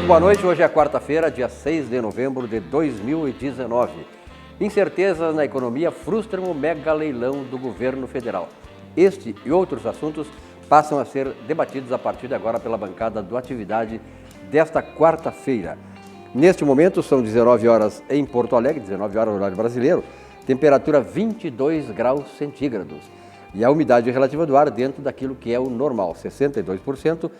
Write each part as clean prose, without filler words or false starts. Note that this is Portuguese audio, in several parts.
boa noite. Hoje é quarta-feira, dia 6 de novembro de 2019. Incertezas na economia frustram o mega leilão do governo federal. Este e outros assuntos passam a ser debatidos a partir de agora pela bancada do Atividade desta quarta-feira. Neste momento são 19 horas em Porto Alegre, 19 horas no horário brasileiro, temperatura 22 graus centígrados. E a umidade relativa do ar dentro daquilo que é o normal, 62%.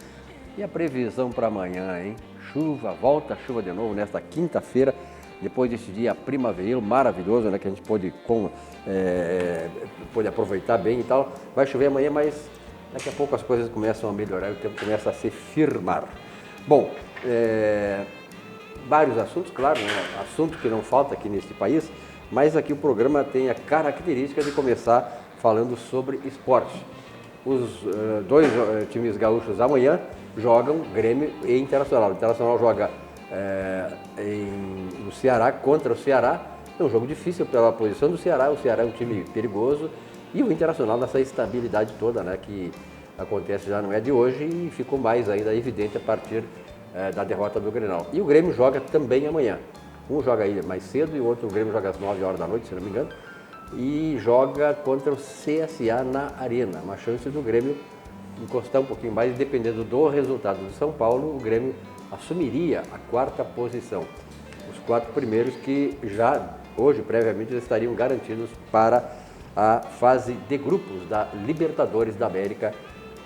E a previsão para amanhã, hein? Chuva, volta a chuva de novo nesta quinta-feira, depois desse dia primaveril maravilhoso, né? Que a gente pôde aproveitar bem e tal. Vai chover amanhã, mas daqui a pouco as coisas começam a melhorar e o tempo começa a se firmar. Bom, vários assuntos, claro, né? Assunto que não falta aqui neste país, mas aqui o programa tem a característica de começar falando sobre esporte. Os dois times gaúchos amanhã jogam Grêmio e Internacional. O Internacional joga no Ceará contra o Ceará. É um jogo difícil pela posição do Ceará. O Ceará é um time perigoso e o Internacional nessa estabilidade toda, né, que acontece já não é de hoje e ficou mais ainda evidente a partir da derrota do Grenal. E o Grêmio joga também amanhã. Um joga aí mais cedo e o outro, o Grêmio, joga às 9 horas da noite, se não me engano, e joga contra o CSA na Arena. Uma chance do Grêmio encostar um pouquinho mais, dependendo do resultado do São Paulo, o Grêmio assumiria a quarta posição. Os quatro primeiros que já hoje, previamente, já estariam garantidos para a fase de grupos da Libertadores da América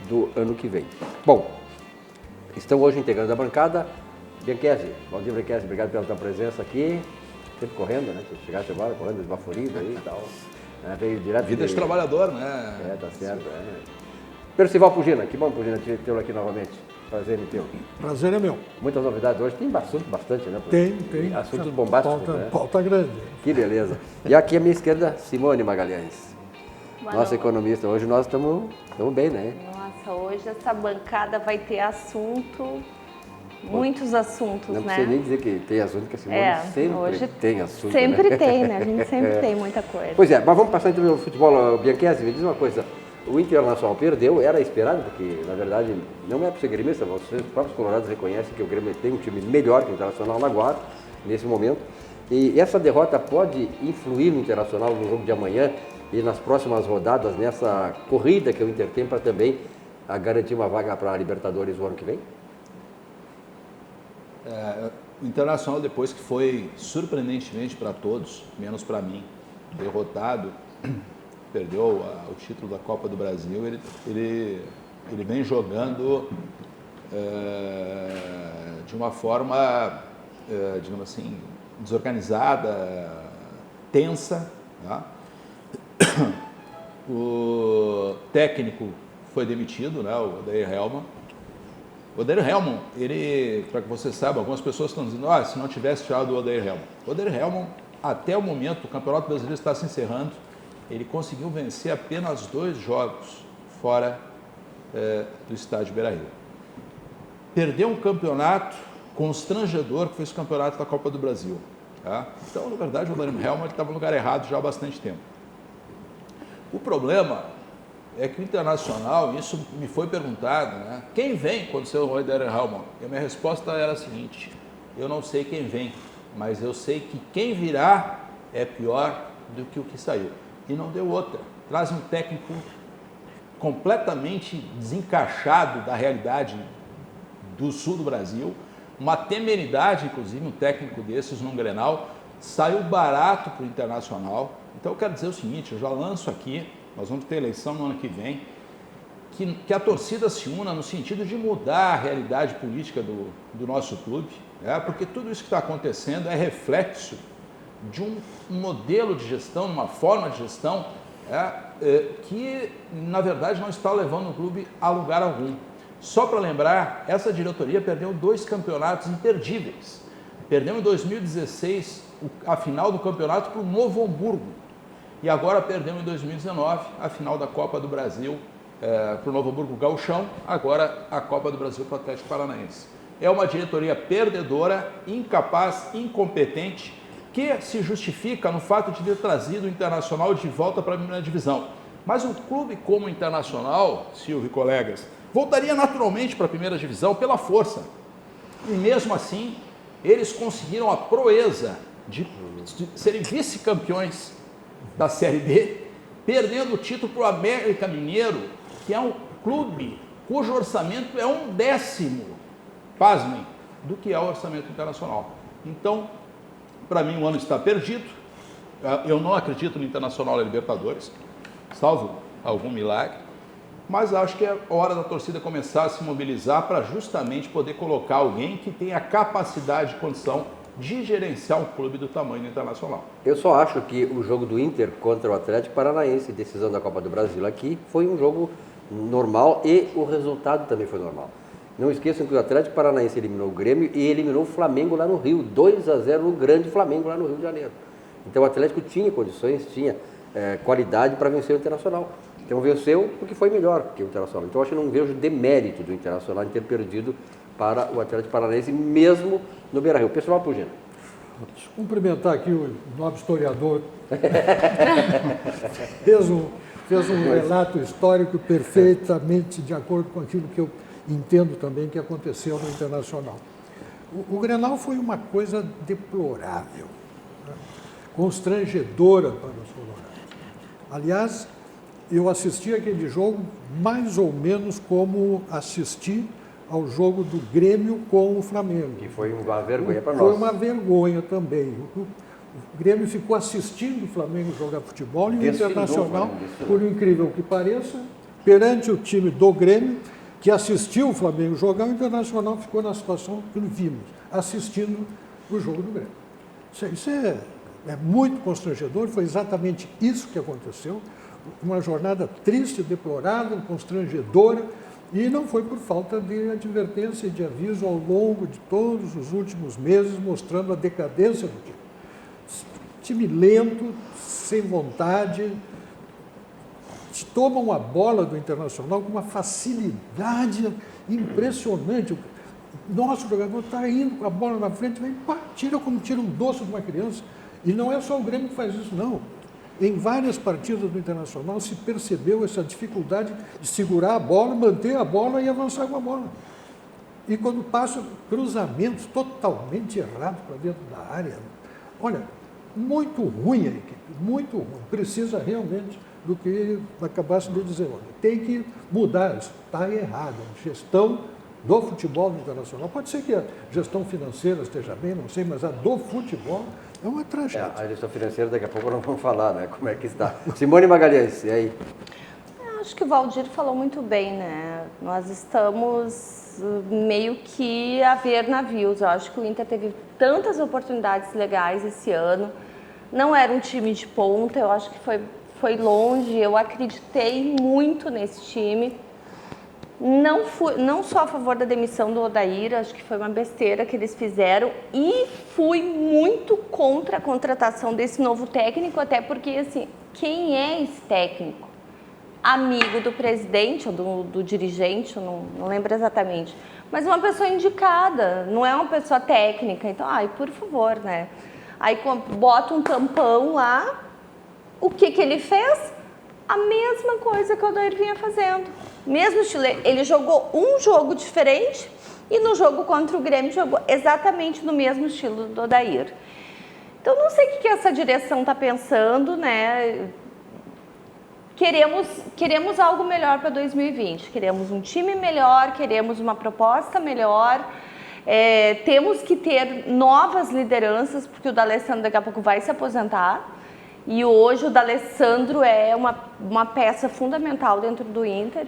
do ano que vem. Bom, estão hoje integrando a bancada. Bianchese, bom dia, Bianchese, obrigado pela tua presença aqui. Sempre correndo, né? Você chegasse agora, correndo, esbaforido aí e tal. Veio direto. Vida de trabalhador, né? Tá certo. Percival Pugina, que bom, Pugina, tê-lo aqui novamente. Prazer em tê-lo. Prazer é meu. Muitas novidades hoje. Tem assunto bastante, né? Tem. Assuntos bombásticos, né? Pauta grande. Que beleza. E aqui à minha esquerda, Simone Magalhães. Nossa economista. Hoje nós estamos bem, né? Nossa, hoje essa bancada vai ter assunto, muitos assuntos, né? Não precisa nem dizer que tem assunto, que a Simone sempre tem assunto. Sempre né? tem, né? A gente sempre tem muita coisa. Pois é, mas vamos passar então no futebol. Bianchese, me diz uma coisa. O Internacional perdeu, era esperado, porque na verdade não é para ser gremista, os próprios colorados reconhecem que o Grêmio tem um time melhor que o Internacional na Guarda, nesse momento. E essa derrota pode influir no Internacional no jogo de amanhã e nas próximas rodadas, nessa corrida que o Inter tem para também garantir uma vaga para a Libertadores o ano que vem? O Internacional, depois que foi surpreendentemente para todos, menos para mim, derrotado, perdeu o título da Copa do Brasil, ele vem jogando de uma forma, digamos assim, desorganizada, tensa. Tá? O técnico foi demitido, né, o Odair Hellmann. O Odair Hellmann, para que você saiba, algumas pessoas estão dizendo, se não tivesse tirado o Odair Hellmann. O Odair Hellmann, até o momento, o Campeonato Brasileiro está se encerrando, ele conseguiu vencer apenas 2 jogos fora do estádio Beira-Rio. Perdeu um campeonato constrangedor, que foi esse campeonato da Copa do Brasil. Tá? Então, na verdade, o Odair Hellmann estava no lugar errado já há bastante tempo. O problema é que o Internacional, isso me foi perguntado, né? Quem vem quando você é o Odair Hellmann? E a minha resposta era a seguinte: eu não sei quem vem, mas eu sei que quem virá é pior do que o que saiu. E não deu outra. Traz um técnico completamente desencaixado da realidade do sul do Brasil, uma temeridade, inclusive, um técnico desses num Grenal, saiu barato para o Internacional. Então eu quero dizer o seguinte, eu já lanço aqui, nós vamos ter eleição no ano que vem, que a torcida se una no sentido de mudar a realidade política do nosso clube, porque tudo isso que está acontecendo é reflexo de um modelo de gestão, uma forma de gestão que, na verdade, não está levando o clube a lugar algum. Só para lembrar, essa diretoria perdeu 2 campeonatos imperdíveis. Perdeu em 2016 a final do campeonato para o Novo Hamburgo e agora perdeu em 2019 a final da Copa do Brasil para o Novo Hamburgo Gauchão, agora a Copa do Brasil para o Atlético Paranaense. É uma diretoria perdedora, incapaz, incompetente, que se justifica no fato de ter trazido o Internacional de volta para a primeira divisão. Mas um clube como o Internacional, Silvio e colegas, voltaria naturalmente para a primeira divisão pela força. E mesmo assim, eles conseguiram a proeza de serem vice-campeões da Série B, perdendo o título para o América Mineiro, que é um clube cujo orçamento é 1/10, pasmem, do que é o orçamento internacional. Então, para mim, o ano está perdido. Eu não acredito no Internacional da Libertadores, salvo algum milagre, mas acho que é hora da torcida começar a se mobilizar para justamente poder colocar alguém que tenha capacidade e condição de gerenciar um clube do tamanho do Internacional. Eu só acho que o jogo do Inter contra o Atlético Paranaense, decisão da Copa do Brasil aqui, foi um jogo normal e o resultado também foi normal. Não esqueçam que o Atlético Paranaense eliminou o Grêmio e eliminou o Flamengo lá no Rio, 2-0 no grande Flamengo lá no Rio de Janeiro. Então o Atlético tinha condições, tinha qualidade para vencer o Internacional. Então venceu porque foi melhor que o Internacional. Então eu acho que não vejo demérito do Internacional em ter perdido para o Atlético Paranaense, mesmo no Beira-Rio. Pessoal, Pugina. Deixa eu cumprimentar aqui o nobre historiador. fez um relato histórico perfeitamente de acordo com aquilo que eu entendo também que aconteceu no Internacional. O Grenal foi uma coisa deplorável, né? Constrangedora para os colorados. Aliás, eu assisti aquele jogo mais ou menos como assisti ao jogo do Grêmio com o Flamengo. Que foi uma vergonha para nós. Foi uma vergonha também. O Grêmio ficou assistindo o Flamengo jogar futebol e o Internacional, por incrível que pareça, perante o time do Grêmio, que assistiu o Flamengo jogar, o Internacional ficou na situação que vimos, assistindo o jogo do Grêmio. Isso é muito constrangedor, foi exatamente isso que aconteceu. Uma jornada triste, deplorável, constrangedora, e não foi por falta de advertência e de aviso ao longo de todos os últimos meses, mostrando a decadência do time. Time lento, sem vontade, tomam a bola do Internacional com uma facilidade impressionante. Nosso jogador está indo com a bola na frente, vem, pá, tira como tira um doce de uma criança. E não é só o Grêmio que faz isso, não. Em várias partidas do Internacional se percebeu essa dificuldade de segurar a bola, manter a bola e avançar com a bola. E quando passa cruzamentos totalmente errados para dentro da área, olha, muito ruim a equipe, muito ruim. Precisa realmente do que acabasse de dizer. Olha, tem que mudar, isso está errado. A gestão do futebol do Internacional, pode ser que a gestão financeira esteja bem, não sei, mas a do futebol é uma tragédia. A gestão financeira daqui a pouco não vamos falar, né? Como é que está. Simone Magalhães, e aí? Acho que o Valdir falou muito bem, né? Nós estamos meio que a ver navios. Eu acho que o Inter teve tantas oportunidades legais esse ano. Não era um time de ponta, eu acho que foi longe. Eu acreditei muito nesse time. Não sou a favor da demissão do Odair, acho que foi uma besteira que eles fizeram. E fui muito contra a contratação desse novo técnico, até porque, assim, quem é esse técnico? Amigo do presidente ou do dirigente, eu não lembro exatamente, mas uma pessoa indicada, não é uma pessoa técnica. Então, por favor, né? Aí bota um tampão lá, o que ele fez? A mesma coisa que o Odair vinha fazendo. Mesmo estilo, ele jogou um jogo diferente e no jogo contra o Grêmio jogou exatamente no mesmo estilo do Odair. Então, não sei o que essa direção está pensando, né? Queremos algo melhor para 2020, queremos um time melhor, queremos uma proposta melhor, temos que ter novas lideranças, porque o D'Alessandro daqui a pouco vai se aposentar, e hoje o D'Alessandro é uma peça fundamental dentro do Inter,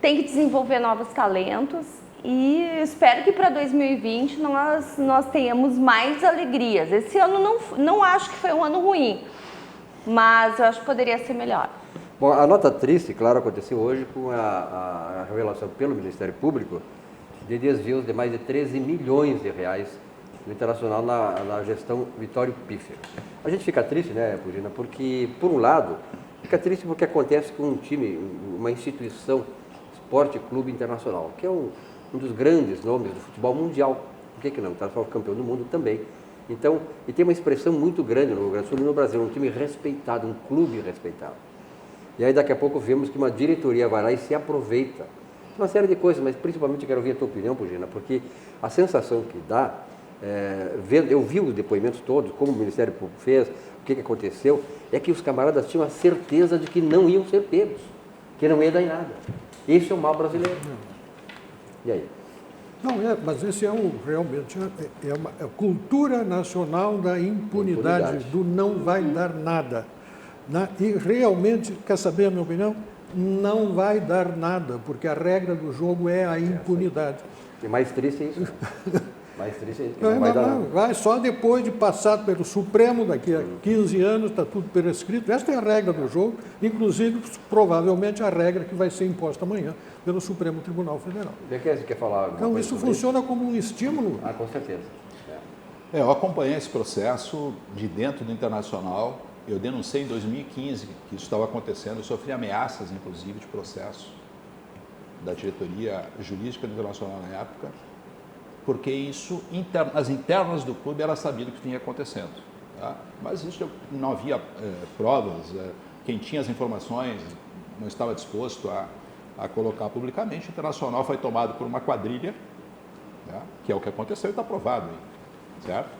tem que desenvolver novos talentos, e espero que para 2020 nós tenhamos mais alegrias. Esse ano não acho que foi um ano ruim, mas eu acho que poderia ser melhor. Bom, a nota triste, claro, aconteceu hoje com a revelação pelo Ministério Público de desvios de mais de 13 milhões de reais no Internacional na gestão Vitório Piffer. A gente fica triste, né, Pugina, porque, por um lado, fica triste porque acontece com um time, uma instituição, Esporte Clube Internacional, que é um dos grandes nomes do futebol mundial. Por que não? O Internacional é campeão do mundo também. Então, e tem uma expressão muito grande no Rio Grande do Sul e no Brasil, um time respeitado, um clube respeitado. E aí daqui a pouco vemos que uma diretoria vai lá e se aproveita uma série de coisas, mas principalmente eu quero ouvir a tua opinião, Pugina, porque a sensação que dá, eu vi os depoimentos todos, como o Ministério Público fez, o que aconteceu, é que os camaradas tinham a certeza de que não iam ser pegos, que não ia dar em nada. Esse é o mal brasileiro. E aí? Não, mas esse realmente é a cultura nacional da impunidade, do não vai dar nada. E realmente, quer saber a minha opinião? Não vai dar nada, porque a regra do jogo é a impunidade. E mais triste é isso. Mais triste é isso. Não vai dar nada. Vai só depois de passar pelo Supremo, daqui a 15 anos, está tudo prescrito. Esta é a regra do jogo, inclusive, provavelmente, a regra que vai ser imposta amanhã pelo Supremo Tribunal Federal. Você quer falar então, isso funciona como um estímulo. Ah, com certeza. Eu acompanhei esse processo de dentro do Internacional. Eu denunciei em 2015 que isso estava acontecendo. Eu sofri ameaças, inclusive, de processo da diretoria jurídica do Internacional na época, porque isso, as internas do clube, era sabido que vinha acontecendo. Tá? Mas isso não havia provas. Quem tinha as informações não estava disposto a colocar publicamente. O Internacional foi tomado por uma quadrilha, tá? Que é o que aconteceu e está provado aí, certo?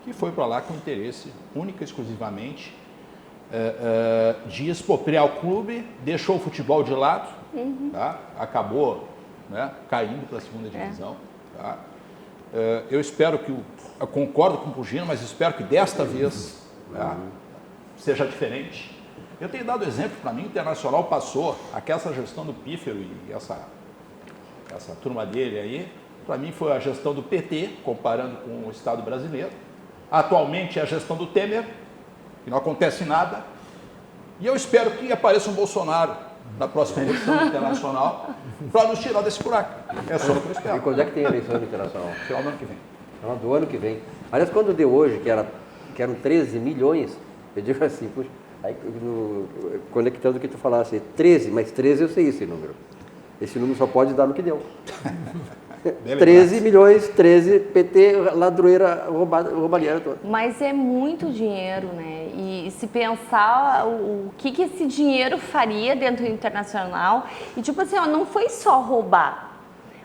Que foi para lá com interesse única e exclusivamente de expropriar o clube, deixou o futebol de lado, tá? Acabou, né, caindo para a segunda divisão. Tá? Eu espero eu concordo com o Pugina, mas espero que desta vez, tá, seja diferente. Eu tenho dado exemplo, para mim, o Internacional passou, aquela gestão do Pífero e essa turma dele aí, para mim foi a gestão do PT, comparando com o Estado brasileiro. Atualmente é a gestão do Temer, que não acontece nada. E eu espero que apareça um Bolsonaro na próxima eleição internacional para nos tirar desse buraco. É só o que eu espero. E quando é que tem a eleição internacional? Final do ano que vem. Final do ano que vem. Aliás, quando deu hoje, que eram 13 milhões, eu digo assim, puxa, aí, conectando o que tu falasse, 13, mas 13 eu sei esse número. Esse número só pode dar no que deu. 13 milhões, 13 PT, ladroeira, roubalheira toda. Mas é muito dinheiro, né? E se pensar o que esse dinheiro faria dentro do Internacional, e tipo assim, ó, não foi só roubar.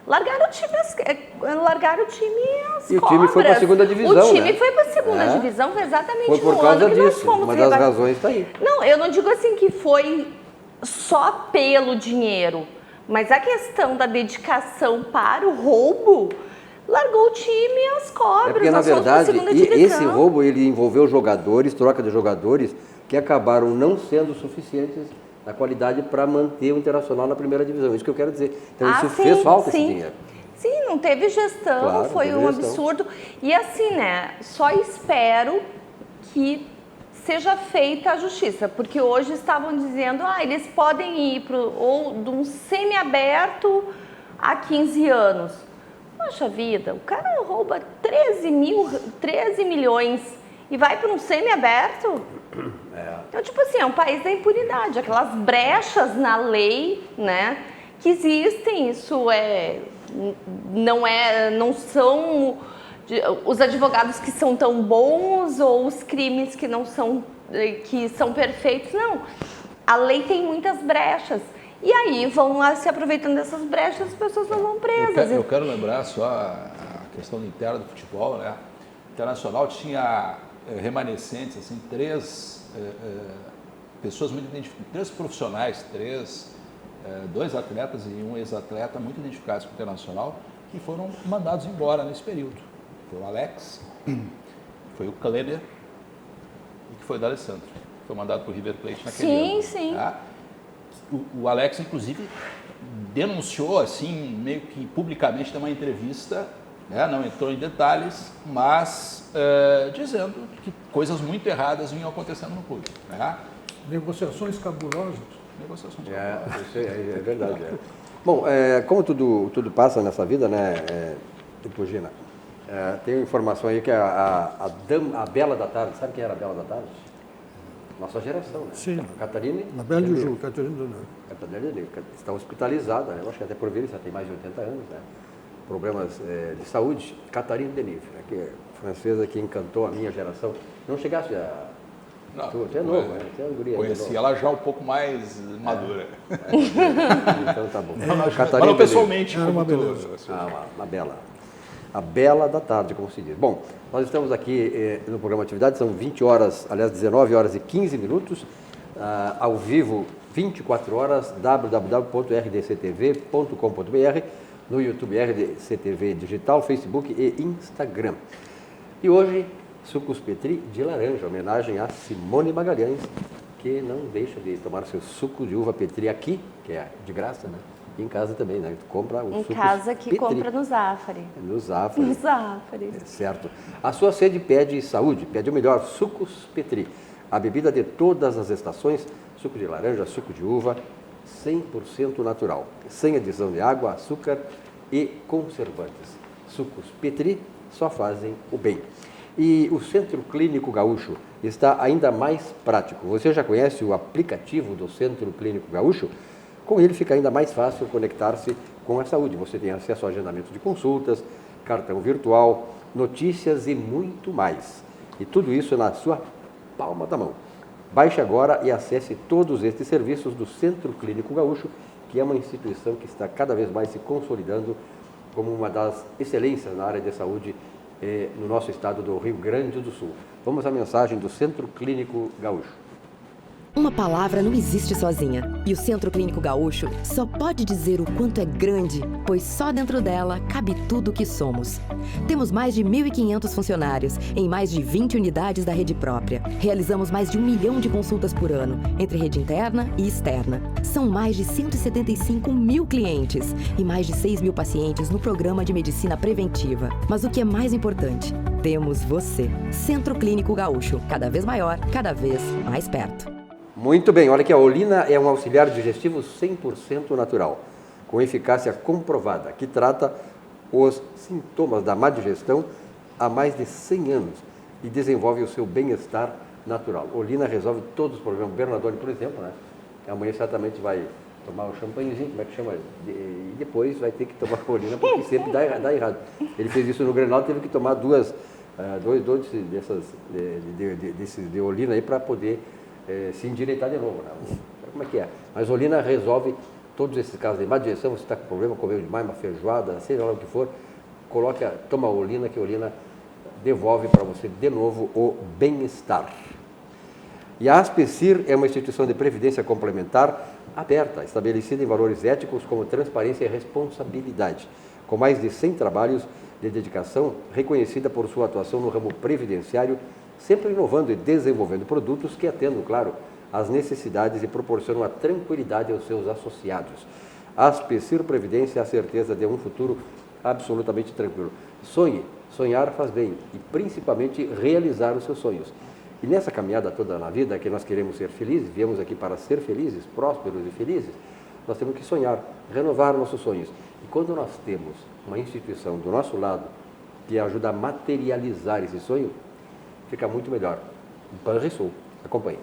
Largaram o time às E o cobras. time foi para a segunda divisão, O time né? foi para a segunda divisão, foi exatamente foi por no causa ano que nós disso. fomos Uma das razões está aí. Não, eu não digo assim que foi só pelo dinheiro, mas a questão da dedicação para o roubo largou o time às cobras. É porque, na verdade, esse roubo ele envolveu jogadores, troca de jogadores, que acabaram não sendo suficientes na qualidade para manter o Internacional na primeira divisão. Isso que eu quero dizer. Então, isso fez falta, esse dinheiro. Sim, não teve gestão, claro, foi um absurdo. E assim, né, só espero que seja feita a justiça, porque hoje estavam dizendo, eles podem ir ou de um semiaberto a 15 anos. Poxa vida, o cara rouba 13 milhões e vai para um semiaberto? Então, tipo assim, é um país da impunidade, aquelas brechas na lei, né, que existem, isso não são os advogados que são tão bons ou os crimes que são perfeitos, não. A lei tem muitas brechas. E aí vão lá se aproveitando dessas brechas, as pessoas não vão presas. Eu quero lembrar só a questão interna do futebol, né? O Internacional tinha remanescentes, assim, três pessoas muito identificadas, 3 profissionais, 2 atletas e um ex-atleta muito identificados com o Internacional, que foram mandados embora nesse período. Foi o Alex, foi o Kleber e que foi o D'Alessandro, que foi mandado para o River Plate naquele ano. Sim. Tá? O Alex, inclusive, denunciou, assim, meio que publicamente numa entrevista, né? Não entrou em detalhes, mas dizendo que coisas muito erradas vinham acontecendo no clube. Né? Negociações cabulosas. Negociações cabulosas. É verdade. Bom, como tudo passa nessa vida, né, Pugina? Tem informação aí que a Bela da Tarde, sabe quem era a Bela da Tarde? Nossa geração, né? Sim. Catarina. Na Bela de Ju, Catarina do Norte. Catarina está hospitalizada, né? Eu acho que até por vir, já tem mais de 80 anos, né? Problemas de saúde. Catarina Deneuve, né? Que é francesa que encantou a minha geração. Não chegaste Não, Tu é novo, né? Tu é um guri conheci novo. ela já um pouco mais madura. Então tá bom. Mas não pessoalmente. Era uma como tu- beleza. Uma bela. A bela da tarde, como se diz. Bom, nós estamos aqui no programa Atividade, são 20 horas, aliás, 19 horas e 15 minutos, ao vivo, 24 horas, www.rdctv.com.br, no YouTube RDCTV Digital, Facebook e Instagram. E hoje, Sucos Petri de laranja, homenagem a Simone Magalhães, que não deixa de tomar seu suco de uva Petri aqui, que é de graça, né? E em casa também, né? Tu compra o Em Sucos casa que Petri. compra no Zafari. No Zafra. No Zafari. Certo. A sua sede pede saúde, pede o melhor, Sucos Petri. A bebida de todas as estações, suco de laranja, suco de uva, 100% natural, sem adição de água, açúcar e conservantes. Sucos Petri só fazem o bem. E o Centro Clínico Gaúcho está ainda mais prático. Você já conhece o aplicativo do Centro Clínico Gaúcho? Com ele fica ainda mais fácil conectar-se com a saúde. Você tem acesso ao agendamento de consultas, cartão virtual, notícias e muito mais. E tudo isso na sua palma da mão. Baixe agora e acesse todos estes serviços do Centro Clínico Gaúcho, que é uma instituição que está cada vez mais se consolidando como uma das excelências na área de saúde no nosso estado do Rio Grande do Sul. Vamos à mensagem do Centro Clínico Gaúcho. Uma palavra não existe sozinha, e o Centro Clínico Gaúcho só pode dizer o quanto é grande, pois só dentro dela cabe tudo o que somos. Temos mais de 1.500 funcionários, em mais de 20 unidades da rede própria. Realizamos mais de 1 milhão de consultas por ano, entre rede interna e externa. São mais de 175 mil clientes e mais de 6 mil pacientes no programa de medicina preventiva. Mas o que é mais importante, temos você. Centro Clínico Gaúcho, cada vez maior, cada vez mais perto. Muito bem, olha aqui, a Olina é um auxiliar digestivo 100% natural, com eficácia comprovada, que trata os sintomas da má digestão há mais de 100 anos e desenvolve o seu bem-estar natural. Olina resolve todos os problemas. O Bernardoni, por exemplo, né? Amanhã certamente vai tomar um champanhezinho, como é que chama? E depois vai ter que tomar Olina, porque sempre dá errado. Ele fez isso no Grenal, teve que tomar dois desses de Olina aí para poder se endireitar de novo, né? Como é que é? Mas Olina resolve todos esses casos de má digestão. Você está com problema, comeu demais uma feijoada, seja lá o que for, toma Olina, que a Olina devolve para você de novo o bem-estar. E a Aspecir é uma instituição de previdência complementar aberta, estabelecida em valores éticos como transparência e responsabilidade, com mais de 100 trabalhos de dedicação, reconhecida por sua atuação no ramo previdenciário, sempre inovando e desenvolvendo produtos que atendam, claro, às necessidades e proporcionam a tranquilidade aos seus associados. A Aspecir Previdência é a certeza de um futuro absolutamente tranquilo. Sonhar faz bem e principalmente realizar os seus sonhos. E nessa caminhada toda na vida, que nós queremos ser felizes, viemos aqui para ser felizes, prósperos e felizes, nós temos que sonhar, renovar nossos sonhos. E quando nós temos uma instituição do nosso lado que ajuda a materializar esse sonho, fica muito melhor. Banrisul, acompanhe.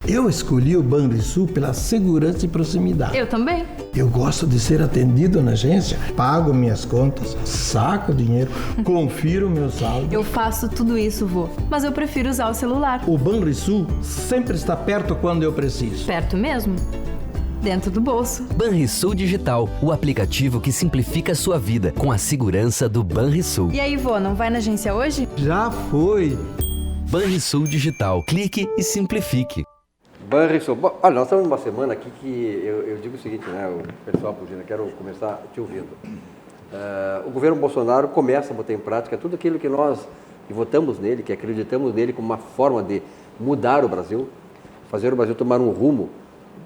Eu escolhi o Banrisul pela segurança e proximidade. Eu também. Eu gosto de ser atendido na agência, pago minhas contas, saco dinheiro, confiro meu saldo. Eu faço tudo isso, vô, mas eu prefiro usar o celular. O Banrisul sempre está perto quando eu preciso. Perto mesmo? Dentro do bolso. Banrisul Digital, o aplicativo que simplifica a sua vida com a segurança do Banrisul. E aí, vô, não vai na agência hoje? Já foi. Banrisul Digital, clique e simplifique. Banrisul. Bom, olha, nós estamos numa semana aqui que eu digo o seguinte, né, o pessoal, Pugina, quero começar te ouvindo. O governo Bolsonaro começa a botar em prática tudo aquilo que nós votamos nele, que acreditamos nele como uma forma de mudar o Brasil, fazer o Brasil tomar um rumo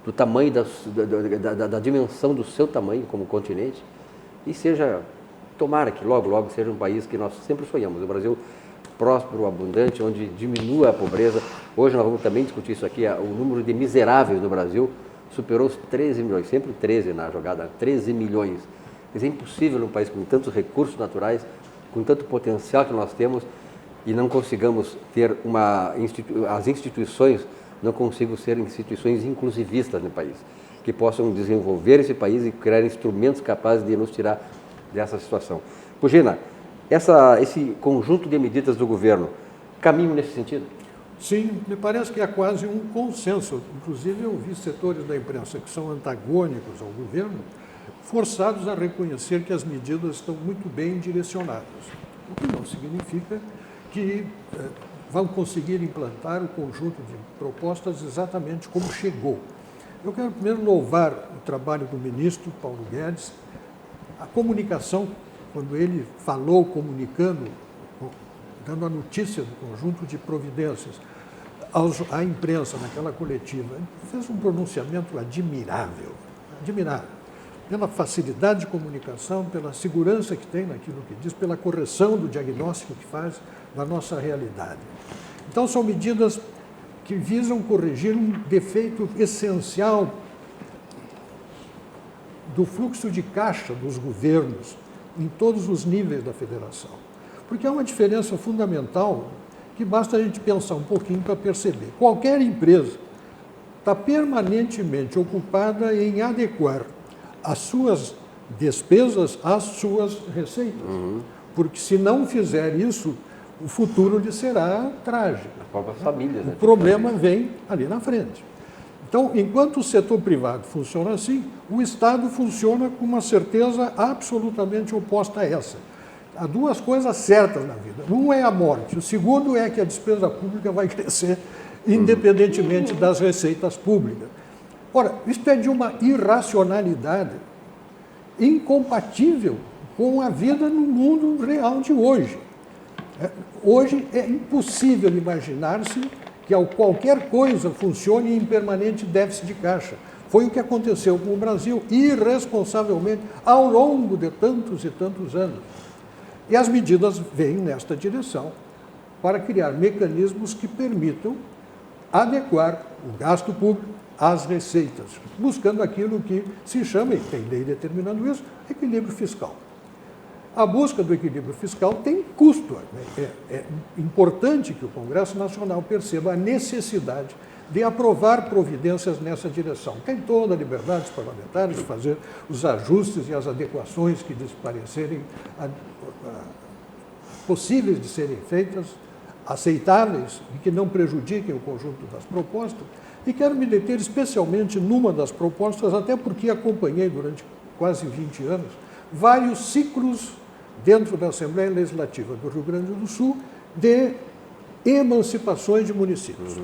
do tamanho, da dimensão do seu tamanho como continente, e tomara que logo, logo seja um país que nós sempre sonhamos, o Brasil próspero, abundante, onde diminua a pobreza. Hoje nós vamos também discutir isso aqui, o número de miseráveis no Brasil superou os 13 milhões, sempre 13 na jogada, 13 milhões. Mas é impossível num país com tantos recursos naturais, com tanto potencial que nós temos, e não consigamos ter as instituições não consigam ser instituições inclusivistas no país, que possam desenvolver esse país e criar instrumentos capazes de nos tirar dessa situação. Pugina, esse conjunto de medidas do governo caminham nesse sentido? Sim, me parece que há quase um consenso. Inclusive, eu vi setores da imprensa que são antagônicos ao governo, forçados a reconhecer que as medidas estão muito bem direcionadas. O que não significa que vão conseguir implantar o conjunto de propostas exatamente como chegou. Eu quero primeiro louvar o trabalho do ministro Paulo Guedes, a comunicação, quando ele falou comunicando, dando a notícia do conjunto de providências à imprensa naquela coletiva, ele fez um pronunciamento admirável, pela facilidade de comunicação, pela segurança que tem naquilo que diz, pela correção do diagnóstico que faz da nossa realidade. Então, são medidas que visam corrigir um defeito essencial do fluxo de caixa dos governos em todos os níveis da federação. Porque há uma diferença fundamental que basta a gente pensar um pouquinho para perceber. Qualquer empresa está permanentemente ocupada em adequar as suas despesas às suas receitas. Porque se não fizer isso, o futuro lhe será trágico. A própria família, né? O problema vem ali na frente. Então, enquanto o setor privado funciona assim, o Estado funciona com uma certeza absolutamente oposta a essa. Há duas coisas certas na vida. Um é a morte, o segundo é que a despesa pública vai crescer independentemente das receitas públicas. Ora, isso é de uma irracionalidade incompatível com a vida no mundo real de hoje. Hoje é impossível imaginar-se que qualquer coisa funcione em permanente déficit de caixa. Foi o que aconteceu com o Brasil, irresponsavelmente, ao longo de tantos e tantos anos. E as medidas vêm nesta direção, para criar mecanismos que permitam adequar o gasto público às receitas, buscando aquilo que se chama, e tem lei determinando isso, equilíbrio fiscal. A busca do equilíbrio fiscal tem custo. É importante que o Congresso Nacional perceba a necessidade de aprovar providências nessa direção. Tem toda a liberdade dos parlamentares de fazer os ajustes e as adequações que lhes parecerem possíveis de serem feitas, aceitáveis e que não prejudiquem o conjunto das propostas. E quero me deter especialmente numa das propostas, até porque acompanhei durante quase 20 anos vários ciclos dentro da Assembleia Legislativa do Rio Grande do Sul de emancipações de municípios.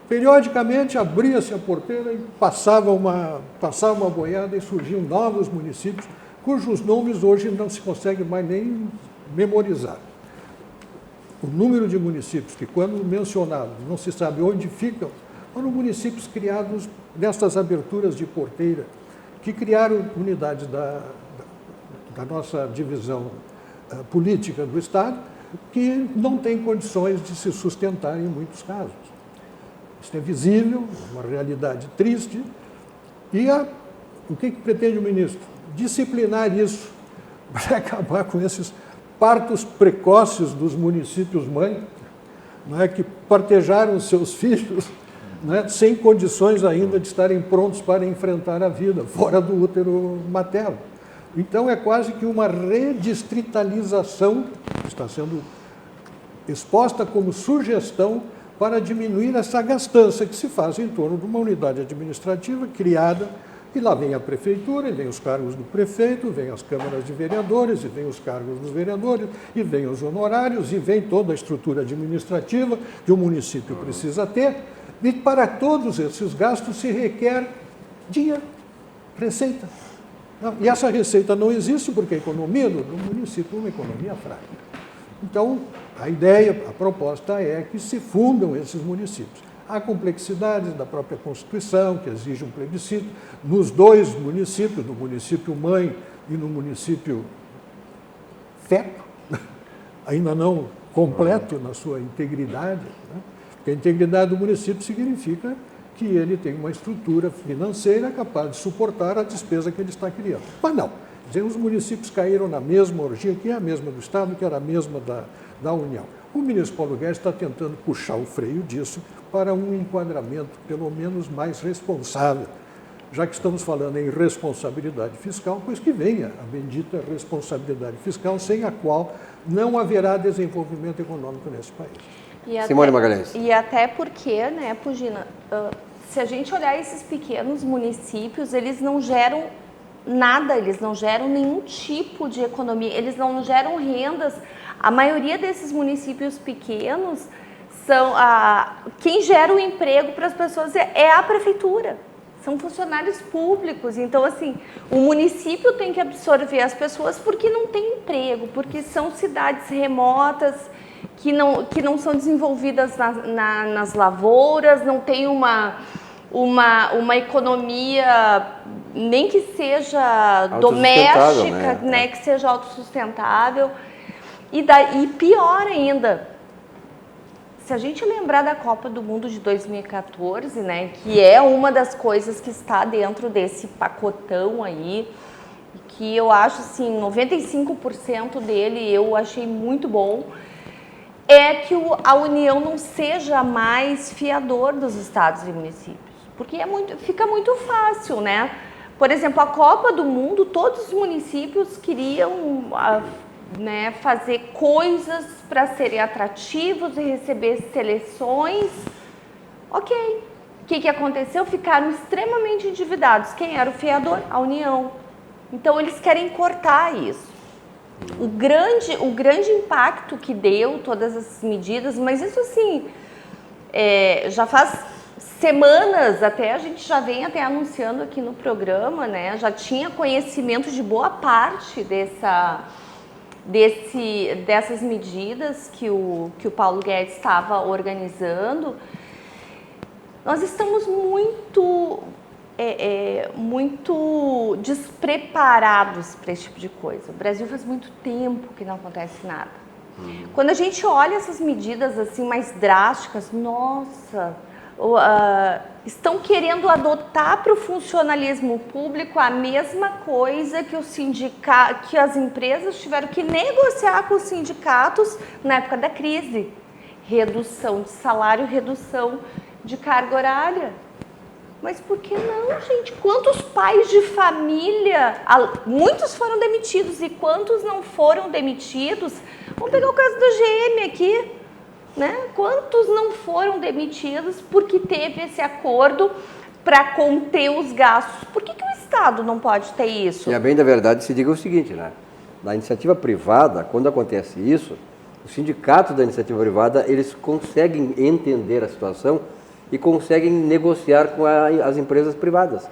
Periodicamente abria-se a porteira e passava uma boiada e surgiam novos municípios cujos nomes hoje não se consegue mais nem memorizar. O número de municípios que, quando mencionados, não se sabe onde ficam, foram municípios criados nestas aberturas de porteira, que criaram unidades da nossa divisão política do Estado, que não têm condições de se sustentar em muitos casos. Isso é visível, uma realidade triste. E o que pretende o ministro? Disciplinar isso, para acabar com esses partos precoces dos municípios-mãe, que partejaram seus filhos sem condições ainda de estarem prontos para enfrentar a vida, fora do útero materno. Então, é quase que uma redistritalização que está sendo exposta como sugestão para diminuir essa gastança que se faz em torno de uma unidade administrativa criada, e lá vem a prefeitura, e vem os cargos do prefeito, vem as câmaras de vereadores, e vem os cargos dos vereadores, e vem os honorários, e vem toda a estrutura administrativa que o município precisa ter, e para todos esses gastos se requer dinheiro, receita. E essa receita não existe porque a economia do município é uma economia fraca. Então, a ideia, a proposta é que se fundam esses municípios. Há complexidades da própria Constituição, que exige um plebiscito, nos dois municípios, no município mãe e no município feto, ainda não completo na sua integridade, Porque a integridade do município significa que ele tem uma estrutura financeira capaz de suportar a despesa que ele está criando. Mas não. Os municípios caíram na mesma orgia, que é a mesma do Estado, que era a mesma da União. O ministro Paulo Guedes está tentando puxar o freio disso para um enquadramento, pelo menos, mais responsável. já que estamos falando em responsabilidade fiscal, pois que venha a bendita responsabilidade fiscal, sem a qual não haverá desenvolvimento econômico nesse país. Simone Magalhães. E até porque, né, Pugina, se a gente olhar esses pequenos municípios, eles não geram nada, eles não geram nenhum tipo de economia, eles não geram rendas. A maioria desses municípios pequenos são quem gera o emprego para as pessoas é a prefeitura, são funcionários públicos. Então, assim, o município tem que absorver as pessoas porque não tem emprego, porque são cidades remotas que não são desenvolvidas nas lavouras, não tem uma economia nem que seja doméstica, né, que seja autossustentável. E pior ainda, se a gente lembrar da Copa do Mundo de 2014, né, que é uma das coisas que está dentro desse pacotão aí, que eu acho assim, 95% dele eu achei muito bom, é que a União não seja mais fiador dos estados e municípios, porque fica muito fácil, né? Por exemplo, a Copa do Mundo, todos os municípios queriam né, fazer coisas para serem atrativos e receber seleções. Ok. O que aconteceu? Ficaram extremamente endividados. Quem era o fiador? A União. Então, eles querem cortar isso. O grande impacto que deu todas essas medidas, mas isso assim, já faz semanas, até a gente já vem até anunciando aqui no programa, né? Já tinha conhecimento de boa parte dessas medidas que o Paulo Guedes estava organizando. Nós estamos muito despreparados para esse tipo de coisa. O Brasil faz muito tempo que não acontece nada. Quando a gente olha essas medidas assim mais drásticas, nossa, estão querendo adotar para o funcionalismo público a mesma coisa que que as empresas tiveram que negociar com os sindicatos na época da crise. Redução de salário, redução de carga horária. Mas por que não, gente? Quantos pais de família, muitos foram demitidos e quantos não foram demitidos? Vamos pegar o caso da GM aqui, né? Quantos não foram demitidos porque teve esse acordo para conter os gastos? Por que o Estado não pode ter isso? E a bem da verdade se diga o seguinte, né? Na iniciativa privada, quando acontece isso, os sindicatos da iniciativa privada, eles conseguem entender a situação e conseguem negociar com as empresas privadas.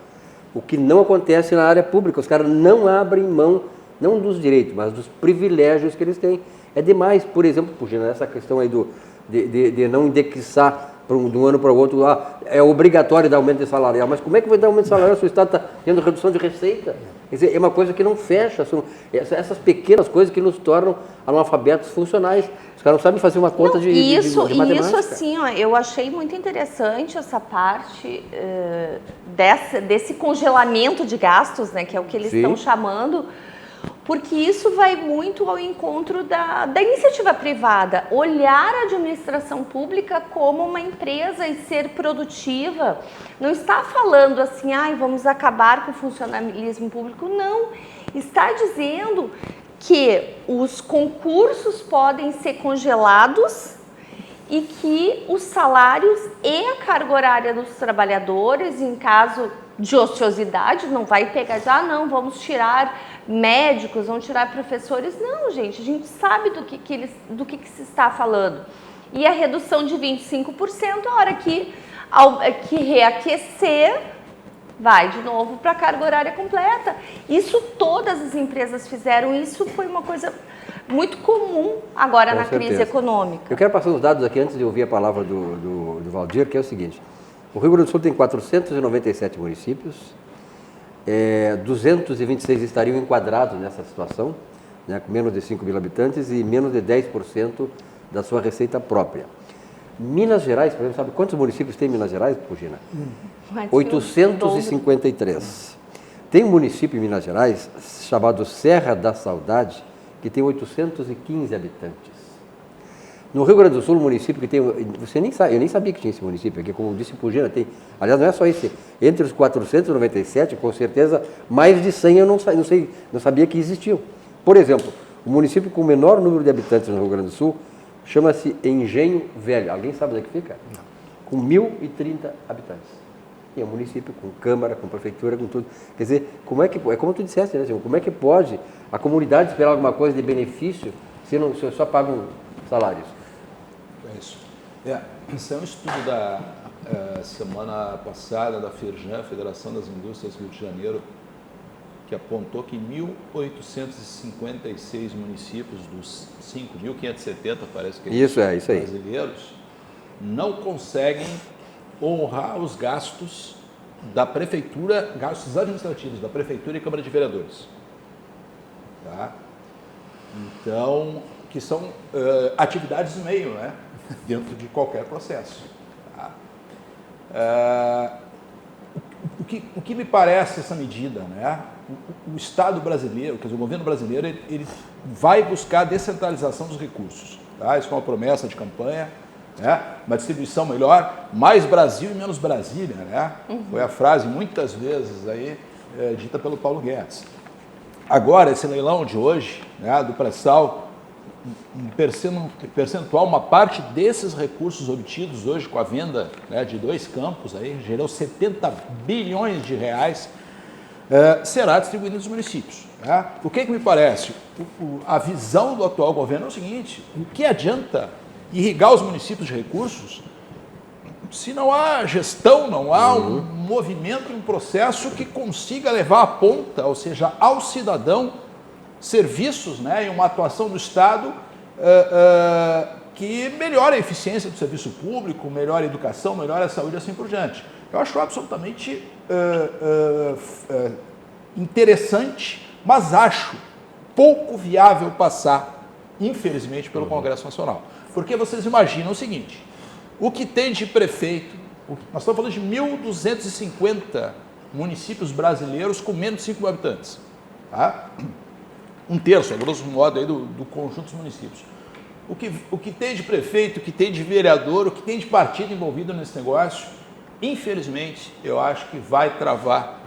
O que não acontece na área pública, os caras não abrem mão, não dos direitos, mas dos privilégios que eles têm. É demais, por exemplo, Pugina, essa questão aí de não indexar de um ano para o outro, é obrigatório dar aumento de salarial, mas como é que vai dar aumento de salarial se o Estado está tendo redução de receita? Quer dizer, é uma coisa que não fecha, são essas pequenas coisas que nos tornam analfabetos funcionais. Os caras não sabem fazer uma conta de matemática. Isso assim, ó, eu achei muito interessante essa parte desse congelamento de gastos, né, que é o que eles estão chamando, porque isso vai muito ao encontro da iniciativa privada. Olhar a administração pública como uma empresa e ser produtiva. Não está falando assim, vamos acabar com o funcionalismo público. Não. Está dizendo que os concursos podem ser congelados e que os salários e a carga horária dos trabalhadores, em caso de ociosidade, não vai pegar, não, vamos tirar médicos, vamos tirar professores. Não, gente, a gente sabe do que se está falando. E a redução de 25%, a hora que reaquecer, vai de novo para a carga horária completa. Isso todas as empresas fizeram, isso foi uma coisa muito comum agora na crise econômica. Eu quero passar os dados aqui antes de ouvir a palavra do Valdir, que é o seguinte: o Rio Grande do Sul tem 497 municípios, 226 estariam enquadrados nessa situação, né, com menos de 5 mil habitantes e menos de 10% da sua receita própria. Minas Gerais, por exemplo, sabe quantos municípios tem em Minas Gerais, Pugina? 853. Tem um município em Minas Gerais chamado Serra da Saudade, que tem 815 habitantes. No Rio Grande do Sul, o município que tem, você nem sabe, eu nem sabia que tinha esse município aqui, como disse Pugina, tem, aliás, não é só esse, entre os 497, com certeza, mais de 100 eu não sabia que existiam. Por exemplo, o município com o menor número de habitantes no Rio Grande do Sul chama-se Engenho Velho. Alguém sabe onde é que fica? Não. Com 1.030 habitantes. E é um município com câmara, com prefeitura, com tudo. Quer dizer, como é como tu disseste, né, como é que pode a comunidade esperar alguma coisa de benefício se só pagam salários? É isso. Esse é um estudo da semana passada da FIRJAN, Federação das Indústrias do Rio de Janeiro, que apontou que 1.856 municípios dos 5.570, parece que isso aí. brasileiros, não conseguem honrar os gastos da prefeitura, gastos administrativos da prefeitura e Câmara de Vereadores. Tá? Então, que são atividades do meio, né? Dentro de qualquer processo. Tá? O que me parece essa medida, né? O Estado brasileiro, quer dizer, o governo brasileiro, ele vai buscar a descentralização dos recursos. Tá? Isso é uma promessa de campanha, né? Uma distribuição melhor, mais Brasil e menos Brasília, né? Foi a frase muitas vezes aí dita pelo Paulo Guedes. Agora, esse leilão de hoje, né, do pré-sal, um percentual, uma parte desses recursos obtidos hoje com a venda, né, de 2 campos, aí, gerou 70 bilhões de reais, será distribuído nos municípios. Né? O que me parece? A visão do atual governo é o seguinte: o que adianta irrigar os municípios de recursos se não há gestão, não há um movimento, um processo que consiga levar à ponta, ou seja, ao cidadão, serviços, né, e uma atuação do Estado que melhore a eficiência do serviço público, melhore a educação, melhore a saúde e assim por diante. Eu acho absolutamente interessante, mas acho pouco viável passar, infelizmente, pelo Congresso Nacional. Porque vocês imaginam o seguinte: o que tem de prefeito, nós estamos falando de 1.250 municípios brasileiros com menos de 5 mil habitantes. Tá? Um terço, a grosso modo, aí do conjunto dos municípios. O que tem de prefeito, o que tem de vereador, o que tem de partido envolvido nesse negócio, infelizmente, eu acho que vai travar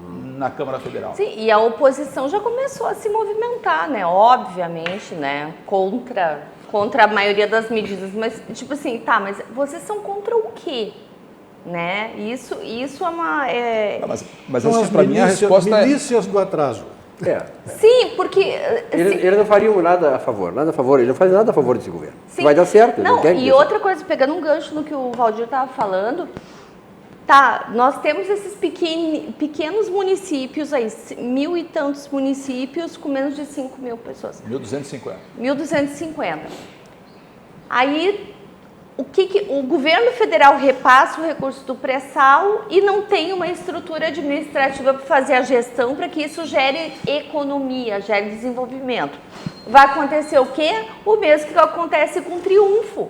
na Câmara Federal. Sim, e a oposição já começou a se movimentar, né? Obviamente, né? Contra a maioria das medidas, mas tipo assim, tá, mas vocês são contra o quê? Né? Isso é uma... Mas assim, para mim a resposta milícias do atraso. Sim, porque... Ele não faria nada a favor, ele não faz nada a favor desse governo. Sim. Vai dar certo. Não, e outra coisa, pegando um gancho no que o Valdir estava falando, tá, nós temos esses pequenos municípios aí, 1.000 e tantos municípios com menos de 5 mil pessoas. 1.250. 1.250. Aí, o governo federal repassa o recurso do pré-sal e não tem uma estrutura administrativa para fazer a gestão para que isso gere economia, gere desenvolvimento. Vai acontecer o quê? O mesmo que acontece com Triunfo.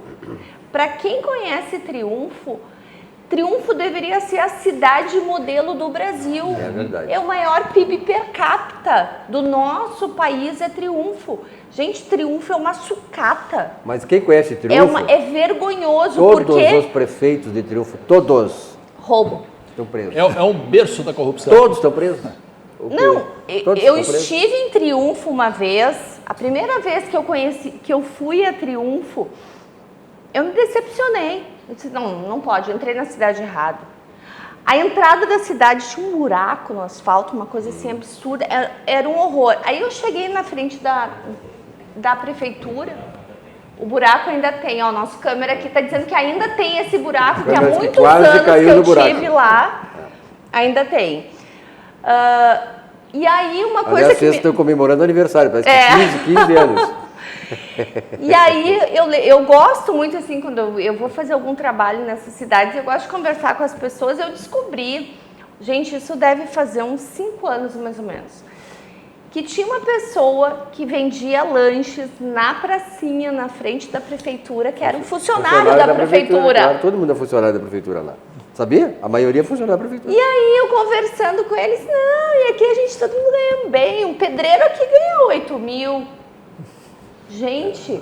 Para quem conhece Triunfo deveria ser a cidade modelo do Brasil. É verdade. É o maior PIB per capita do nosso país, é Triunfo. Gente, Triunfo é uma sucata. Mas quem conhece Triunfo... É vergonhoso, todos porque... os prefeitos de Triunfo, todos... Roubam. Estão presos. É um berço da corrupção. Todos estão presos. Não, eu estive em Triunfo uma vez, a primeira vez que eu fui a Triunfo, eu me decepcionei. Eu disse, não pode, eu entrei na cidade errada. A entrada da cidade tinha um buraco no asfalto, uma coisa assim absurda, era um horror. Aí eu cheguei na frente da prefeitura, o buraco ainda tem, ó, nossa câmera aqui está dizendo que ainda tem esse buraco, que há muitos anos que eu estive lá, ainda tem. E aí uma coisa aliás, vocês estão comemorando aniversário, parece que 15 anos. E aí eu gosto muito, assim, quando eu vou fazer algum trabalho nessas cidades, eu gosto de conversar com as pessoas. Eu descobri, gente, isso deve fazer uns 5 anos mais ou menos, que tinha uma pessoa que vendia lanches na pracinha, na frente da prefeitura, que era um funcionário da prefeitura. Claro, todo mundo é funcionário da prefeitura lá. Sabia? A maioria é funcionário da prefeitura. E aí eu conversando com eles, não, e aqui a gente todo mundo ganha bem, um pedreiro aqui ganha 8 mil. Gente,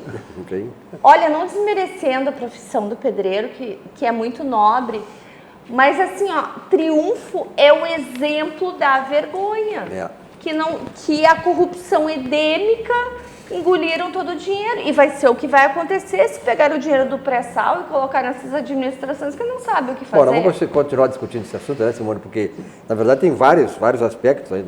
Sim. olha, não desmerecendo a profissão do pedreiro, que é muito nobre, mas assim, ó, Triunfo é o exemplo da vergonha. Que a corrupção endêmica engoliram todo o dinheiro. E vai ser o que vai acontecer se pegar o dinheiro do pré-sal e colocar nessas administrações que não sabem o que fazer. Bom, vamos continuar discutindo esse assunto, né, Simone? Porque, na verdade, tem vários aspectos aí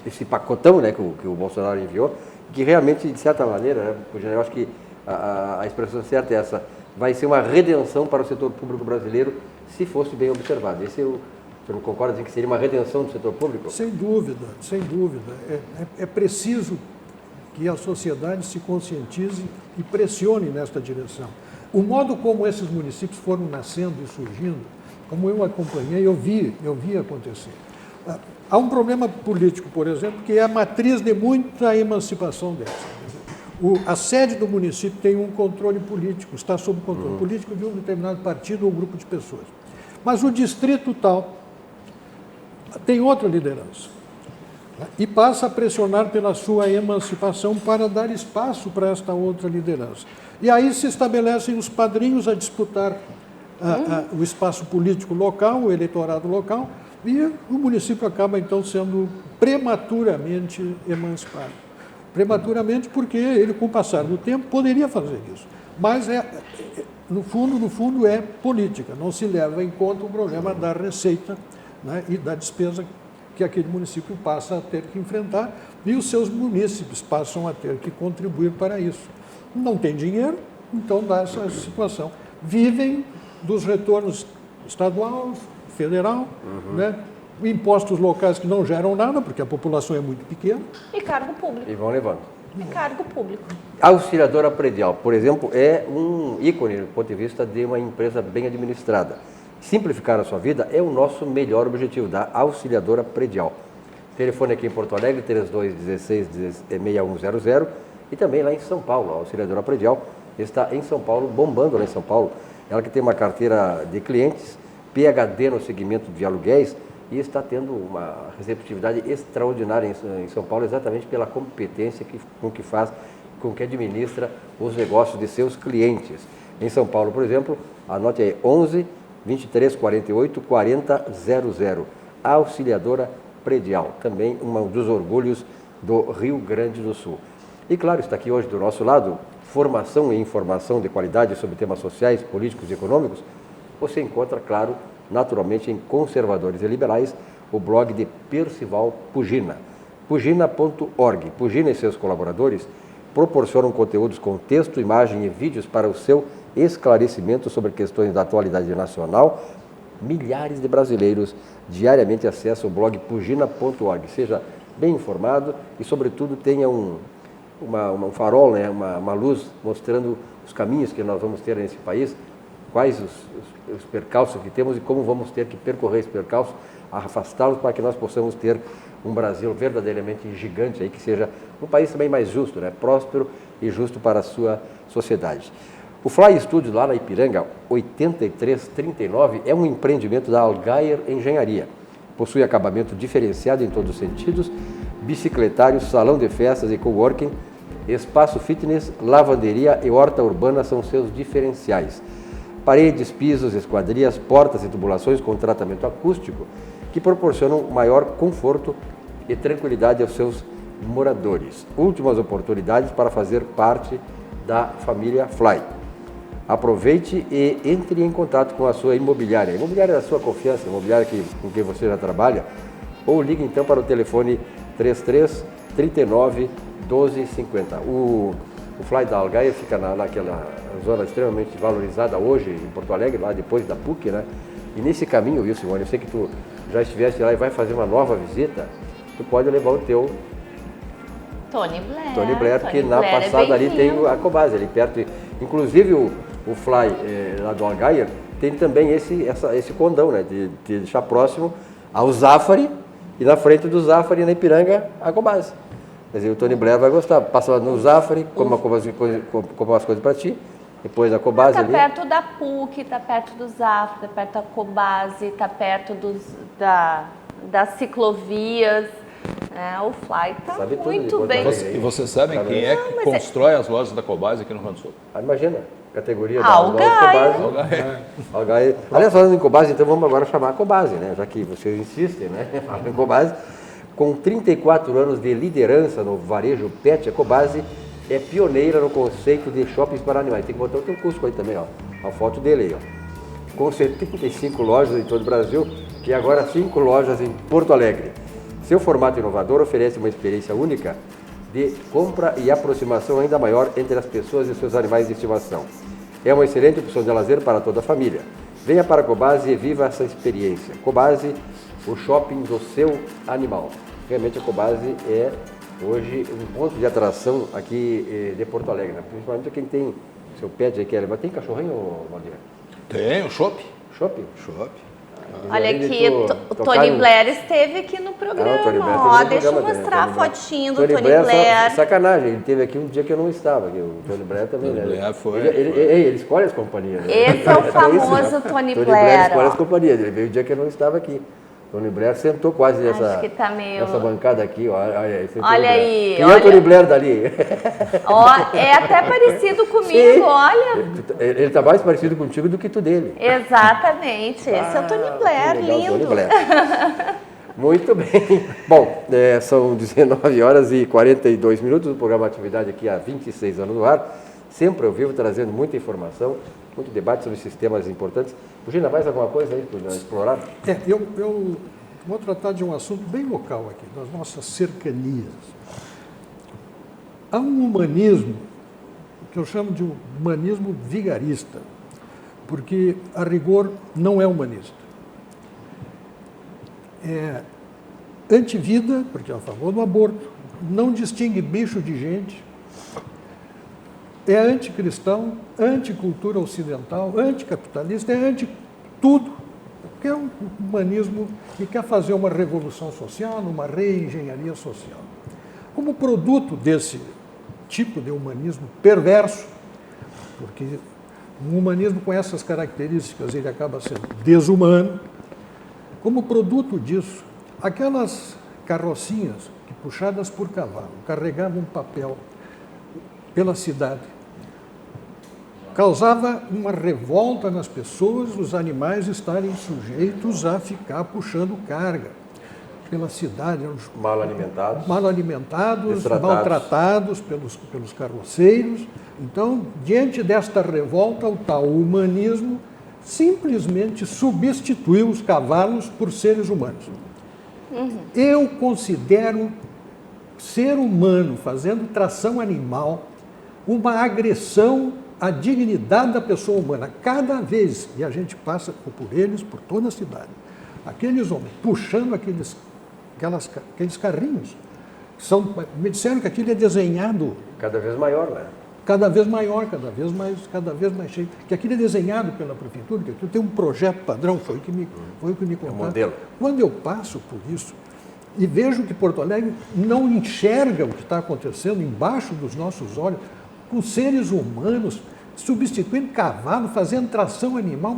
desse pacotão, né, que o Bolsonaro enviou, que realmente, de certa maneira, né, eu acho que a expressão certa é essa, vai ser uma redenção para o setor público brasileiro se fosse bem observado. Você não concorda em que seria uma redenção do setor público? Sem dúvida, sem dúvida. É preciso que a sociedade se conscientize e pressione nesta direção. O modo como esses municípios foram nascendo e surgindo, como eu acompanhei, eu vi acontecer. Há um problema político, por exemplo, que é a matriz de muita emancipação dessa. A sede do município tem um controle político, está sob controle político de um determinado partido ou grupo de pessoas. Mas o distrito tal tem outra liderança e passa a pressionar pela sua emancipação para dar espaço para esta outra liderança. E aí se estabelecem os padrinhos a disputar o espaço político local, o eleitorado local, e o município acaba então sendo prematuramente emancipado. Prematuramente porque ele, com o passar do tempo, poderia fazer isso. Mas, no fundo, é política, não se leva em conta o problema da receita, né, e da despesa que aquele município passa a ter que enfrentar e os seus munícipes passam a ter que contribuir para isso. Não tem dinheiro, então dá essa situação. Vivem dos retornos estadual, federal, né, impostos locais que não geram nada, porque a população é muito pequena. E cargo público. E vão levando. E cargo público. A auxiliadora predial, por exemplo, é um ícone do ponto de vista de uma empresa bem administrada. Simplificar a sua vida é o nosso melhor objetivo, da auxiliadora predial. Telefone aqui em Porto Alegre, 3216-6100, e também lá em São Paulo. A auxiliadora predial está em São Paulo, bombando lá em São Paulo. Ela que tem uma carteira de clientes, PhD no segmento de aluguéis, e está tendo uma receptividade extraordinária em São Paulo, exatamente pela competência com que administra os negócios de seus clientes. Em São Paulo, por exemplo, anote aí, 11 23 48 40 00. A auxiliadora predial, também um dos orgulhos do Rio Grande do Sul. E claro, está aqui hoje do nosso lado, formação e informação de qualidade sobre temas sociais, políticos e econômicos. Você encontra, claro, naturalmente em Conservadores e Liberais, o blog de Percival Pugina, pugina.org. Pugina e seus colaboradores proporcionam conteúdos com texto, imagem e vídeos para o seu esclarecimento sobre questões da atualidade nacional. Milhares de brasileiros diariamente acessam o blog pugina.org. Seja bem informado e, sobretudo, tenha um farol, né, uma luz mostrando os caminhos que nós vamos ter nesse país, quais os percalços que temos e como vamos ter que percorrer esse percalço, afastá-los para que nós possamos ter um Brasil verdadeiramente gigante, aí, que seja um país também mais justo, né, próspero e justo para a sua sociedade. O Fly Studio lá na Ipiranga, 8339, é um empreendimento da Algair Engenharia. Possui acabamento diferenciado em todos os sentidos, bicicletário, salão de festas e coworking, espaço fitness, lavanderia e horta urbana são seus diferenciais. Paredes, pisos, esquadrias, portas e tubulações com tratamento acústico que proporcionam maior conforto e tranquilidade aos seus moradores. Últimas oportunidades para fazer parte da família Fly. Aproveite e entre em contato com a sua imobiliária. A imobiliária da sua confiança, a imobiliária com quem você já trabalha, ou ligue então para o telefone 33 39 12 50. O Fly da Algaia fica naquela zona extremamente valorizada hoje em Porto Alegre, lá depois da PUC, né? E nesse caminho, viu, Simone, eu sei que tu já estiveste lá e vai fazer uma nova visita, tu pode levar o teu Tony Blair, porque na passada ali tem a Cobase, ali perto. Inclusive o Fly lá do Algaia tem também esse condão, né, de deixar próximo ao Zafari e na frente do Zafari, na Ipiranga, a Cobase. Quer dizer, o Tony Blair vai gostar, passa no Zafari, compra umas coisas para ti, depois a Cobase ali. Está perto da PUC, está perto do Zafari, está perto da Cobase, está perto das ciclovias. O Fly tá Sabe tudo de muito Porto bem. Alegre. E vocês sabem Tá quem bem. é que constrói as lojas da Cobase aqui no Rio Grande do Sul? Imagina, categoria Algaia. Cobase. Algaia. Aliás, falando em Cobase, então vamos agora chamar a Cobase, né? Já que vocês insistem, né? Falando em Cobase, com 34 anos de liderança no varejo pet, a Cobase é pioneira no conceito de shoppings para animais. Tem que botar o teu Cusco aí também, ó. A foto dele aí, ó. Com 75 lojas em todo o Brasil e agora 5 lojas em Porto Alegre. Seu formato inovador oferece uma experiência única de compra e aproximação ainda maior entre as pessoas e seus animais de estimação. É uma excelente opção de lazer para toda a família. Venha para a Cobase e viva essa experiência. Cobase, o shopping do seu animal. Realmente a Cobase é hoje um ponto de atração aqui de Porto Alegre, né? Principalmente quem tem seu pet aí, mas tem cachorrinho, Valdir? Tem, o Chopp. Shopping? Chopp. Olha aqui, o Tony Blair esteve aqui no programa. Tony Blair Ó, teve no deixa eu programa, mostrar a Tony Blair. fotinho do Tony Blair. Sacanagem, ele teve aqui um dia que eu não estava. O Tony Blair também, Tony né? Blair foi. Ele escolhe as companhias. Né? Esse é o famoso Tony Blair, escolhe ó. as companhias. Ele veio o dia que eu não estava aqui. Tony Blair sentou quase nessa, Acho que tá meio... nessa bancada aqui. Ó, Olha aí, Quem é o Tony Blair dali? Ó, é até parecido comigo, Sim. olha. Ele está mais parecido contigo do que tu dele. Exatamente, esse é o Tony Blair, Que legal, lindo. Tony Blair. Muito bem. Bom, são 19 horas e 42 minutos. O programa Atividade aqui há 26 anos no ar. Sempre ao vivo, trazendo muita informação, muito debate sobre sistemas importantes. Gina, mais alguma coisa aí para explorar? Eu vou tratar de um assunto bem local aqui, das nossas cercanias. Há um humanismo, que eu chamo de um humanismo vigarista, porque, a rigor, não é humanista. É antivida, porque é a favor do aborto, não distingue bicho de gente, é anticristão, anticultura ocidental, anticapitalista, é anti tudo, porque é um humanismo que quer fazer uma revolução social, uma reengenharia social. Como produto desse tipo de humanismo perverso, porque um humanismo com essas características ele acaba sendo desumano, como produto disso, aquelas carrocinhas que, puxadas por cavalo, carregavam papel pela cidade, causava uma revolta nas pessoas, os animais estarem sujeitos a ficar puxando carga pela cidade, Mal alimentados. mal alimentados, Destratados. maltratados pelos carroceiros. Então, diante desta revolta, o tal humanismo simplesmente substituiu os cavalos por seres humanos. Eu considero ser humano fazendo tração animal uma agressão à dignidade da pessoa humana. Cada vez, e a gente passa por eles, por toda a cidade, aqueles homens puxando aqueles carrinhos, me disseram que aquilo é desenhado Cada vez maior, né? cada vez maior, cada vez mais cheio, que aquilo é desenhado pela prefeitura, que aquilo tem um projeto padrão, foi o que me contaram. modelo. Quando eu passo por isso e vejo que Porto Alegre não enxerga o que está acontecendo embaixo dos nossos olhos, com seres humanos substituindo cavalo, fazendo tração animal,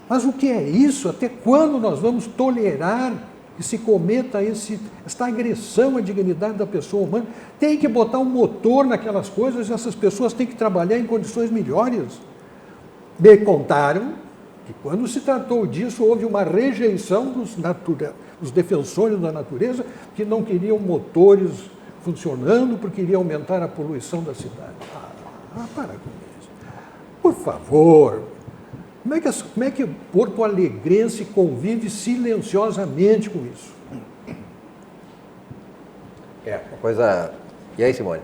mas o que é isso? Até quando nós vamos tolerar que se cometa esta agressão à dignidade da pessoa humana? Tem que botar um motor naquelas coisas e essas pessoas têm que trabalhar em condições melhores. Me contaram que quando se tratou disso, houve uma rejeição dos defensores da natureza que não queriam motores funcionando porque iria aumentar a poluição da cidade. Para com isso. Por favor. Como é que Porto Alegrense convive silenciosamente com isso? É, uma coisa... E aí, Simone?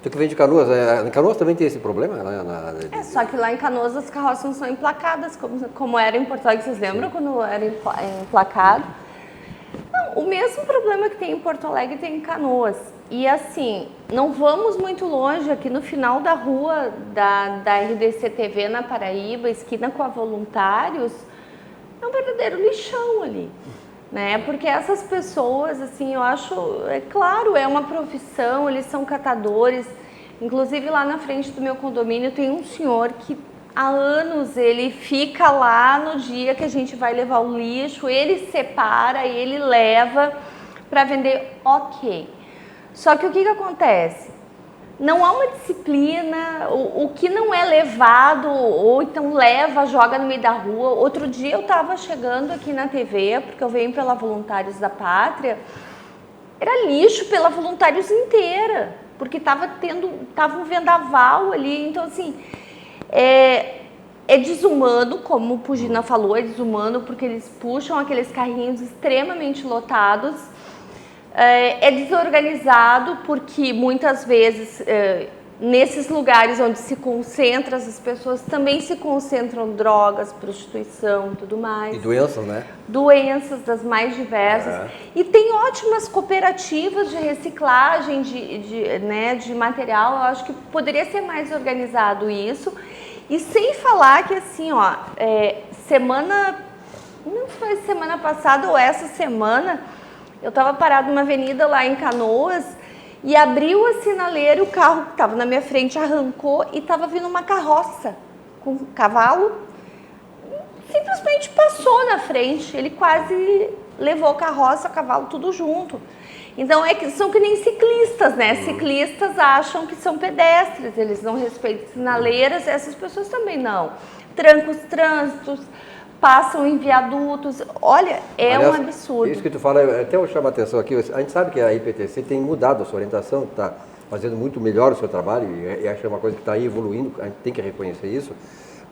Tu que vem de Canoas, em Canoas também tem esse problema? Só que lá em Canoas as carroças não são emplacadas, como era em Porto Alegre. Vocês lembram quando era emplacado? Não, o mesmo problema que tem em Porto Alegre tem em Canoas. E assim, não vamos muito longe, aqui no final da rua da RDC TV na Paraíba, esquina com a Voluntários, é um verdadeiro lixão ali, né? Porque essas pessoas, assim, eu acho, é claro, é uma profissão, eles são catadores. Inclusive lá na frente do meu condomínio tem um senhor que há anos ele fica lá no dia que a gente vai levar o lixo, ele separa, ele leva, para vender, ok. Só que o que acontece? Não há uma disciplina, o que não é levado, ou então leva, joga no meio da rua. Outro dia eu estava chegando aqui na TV, porque eu venho pela Voluntários da Pátria, era lixo pela Voluntários inteira, porque estava um vendaval ali, então assim, é desumano, como o Pugina falou, é desumano porque eles puxam aqueles carrinhos extremamente lotados, é desorganizado porque muitas vezes nesses lugares onde se concentra as pessoas também se concentram drogas, prostituição e tudo mais. E doenças, né? Doenças das mais diversas. E tem ótimas cooperativas de reciclagem de material. Eu acho que poderia ser mais organizado isso. E sem falar que assim, ó, não foi semana passada ou essa semana, eu estava parada numa avenida lá em Canoas e abriu a sinaleira, o carro que estava na minha frente arrancou e estava vindo uma carroça com um cavalo, simplesmente passou na frente, ele quase levou carroça, cavalo, tudo junto. Então são que nem ciclistas, né? Ciclistas acham que são pedestres, eles não respeitam sinaleiras, essas pessoas também não. Trancam os trânsitos, passam em viadutos, olha, aliás, um absurdo. Isso que tu fala, até eu chamo a atenção aqui, a gente sabe que a IPTC tem mudado a sua orientação, está fazendo muito melhor o seu trabalho, e acho que é uma coisa que está aí evoluindo, a gente tem que reconhecer isso,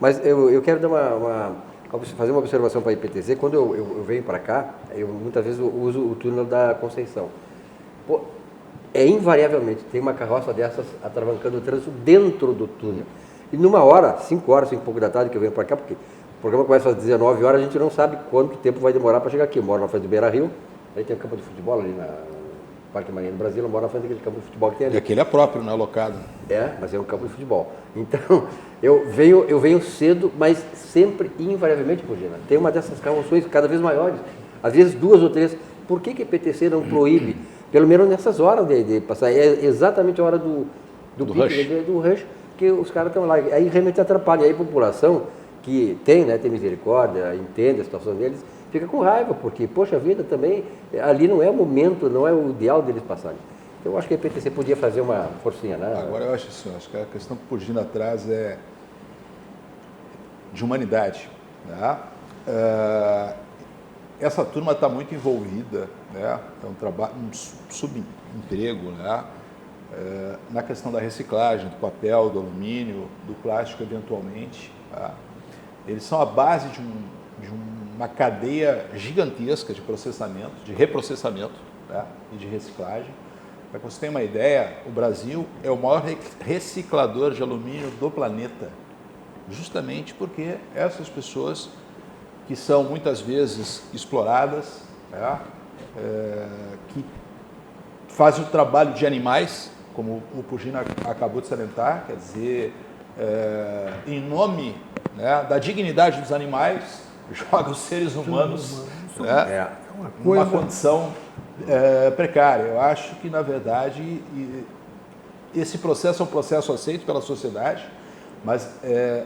mas eu quero dar fazer uma observação para a IPTC. Quando eu venho para cá, eu muitas vezes uso o túnel da Conceição. Pô, invariavelmente tem uma carroça dessas atravancando o trânsito dentro do túnel. E numa hora, 5 horas, 5 e pouco da tarde que eu venho para cá, porque o programa começa às 19 horas, a gente não sabe quanto tempo vai demorar para chegar aqui. Eu moro na frente do Beira Rio, aí tem um campo de futebol ali na Parque Marinha do Brasil, eu moro na frente daquele campo de futebol que tem ali. E aquele é próprio, não é alocado. Mas é um campo de futebol. Então, eu venho cedo, mas sempre, invariavelmente, Pugina, tem uma dessas carroções cada vez maiores, às vezes 2 ou 3. Por que a PTC não proíbe, pelo menos nessas horas de passar? É exatamente a hora do rush, que os caras estão lá. Aí realmente atrapalha. Aí a população que tem misericórdia, entende a situação deles, fica com raiva, porque, poxa vida, também, ali não é o momento, não é o ideal deles passarem. Então, eu acho que a PTC podia fazer uma forcinha, né? Agora, eu acho assim, acho que a questão que Pugina atrás é de humanidade, né? Essa turma está muito envolvida, né? É um trabalho, um subemprego, né? Na questão da reciclagem, do papel, do alumínio, do plástico, eventualmente, tá? Eles são a base de uma cadeia gigantesca de processamento, de reprocessamento, tá? E de reciclagem. Para que você tenha uma ideia, o Brasil é o maior reciclador de alumínio do planeta, justamente porque essas pessoas que são muitas vezes exploradas, tá? Que fazem o trabalho de animais, como o Pugina acabou de salientar, quer dizer, em nome, né, da dignidade dos animais, joga os seres humanos, né, numa condição precária. Eu acho que, na verdade, esse processo é um processo aceito pela sociedade, mas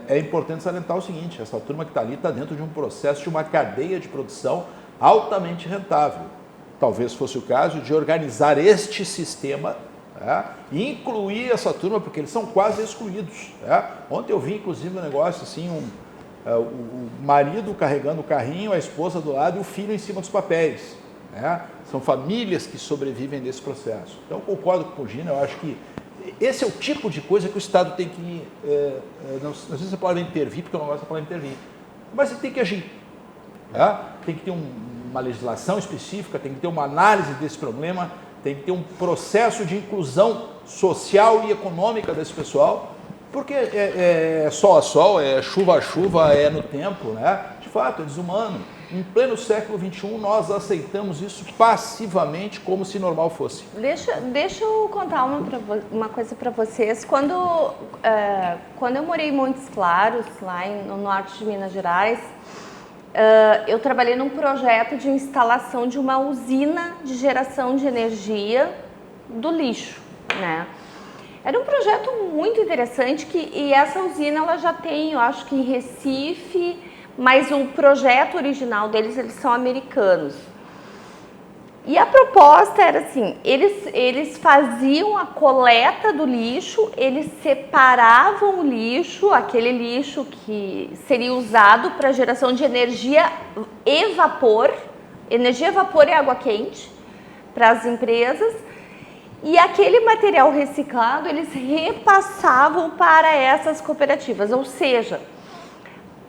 é importante salientar o seguinte: essa turma que está ali está dentro de um processo, de uma cadeia de produção altamente rentável. Talvez fosse o caso de organizar este sistema, e incluir essa turma, porque eles são quase excluídos. Ontem eu vi, inclusive, um negócio assim, o marido carregando o carrinho, a esposa do lado e o filho em cima dos papéis. São famílias que sobrevivem desse processo. Então, eu concordo com o Pugina, eu acho que esse é o tipo de coisa que o Estado tem que... não sei se você pode intervir, porque eu não gosto da palavra intervir, mas ele tem que agir. Tem que ter uma legislação específica, tem que ter uma análise desse problema, tem que ter um processo de inclusão social e econômica desse pessoal, porque é sol a sol, é chuva a chuva, é no tempo, né? De fato, é desumano. Em pleno século XXI, nós aceitamos isso passivamente, como se normal fosse. Deixa eu contar uma coisa para vocês. Quando eu morei em Montes Claros, lá no norte de Minas Gerais, eu trabalhei num projeto de instalação de uma usina de geração de energia do lixo, né? Era um projeto muito interessante e essa usina ela já tem, eu acho que em Recife, mas o projeto original deles, eles são americanos. E a proposta era assim, eles faziam a coleta do lixo, eles separavam o lixo, aquele lixo que seria usado para geração de energia e vapor e água quente para as empresas, e aquele material reciclado eles repassavam para essas cooperativas, ou seja,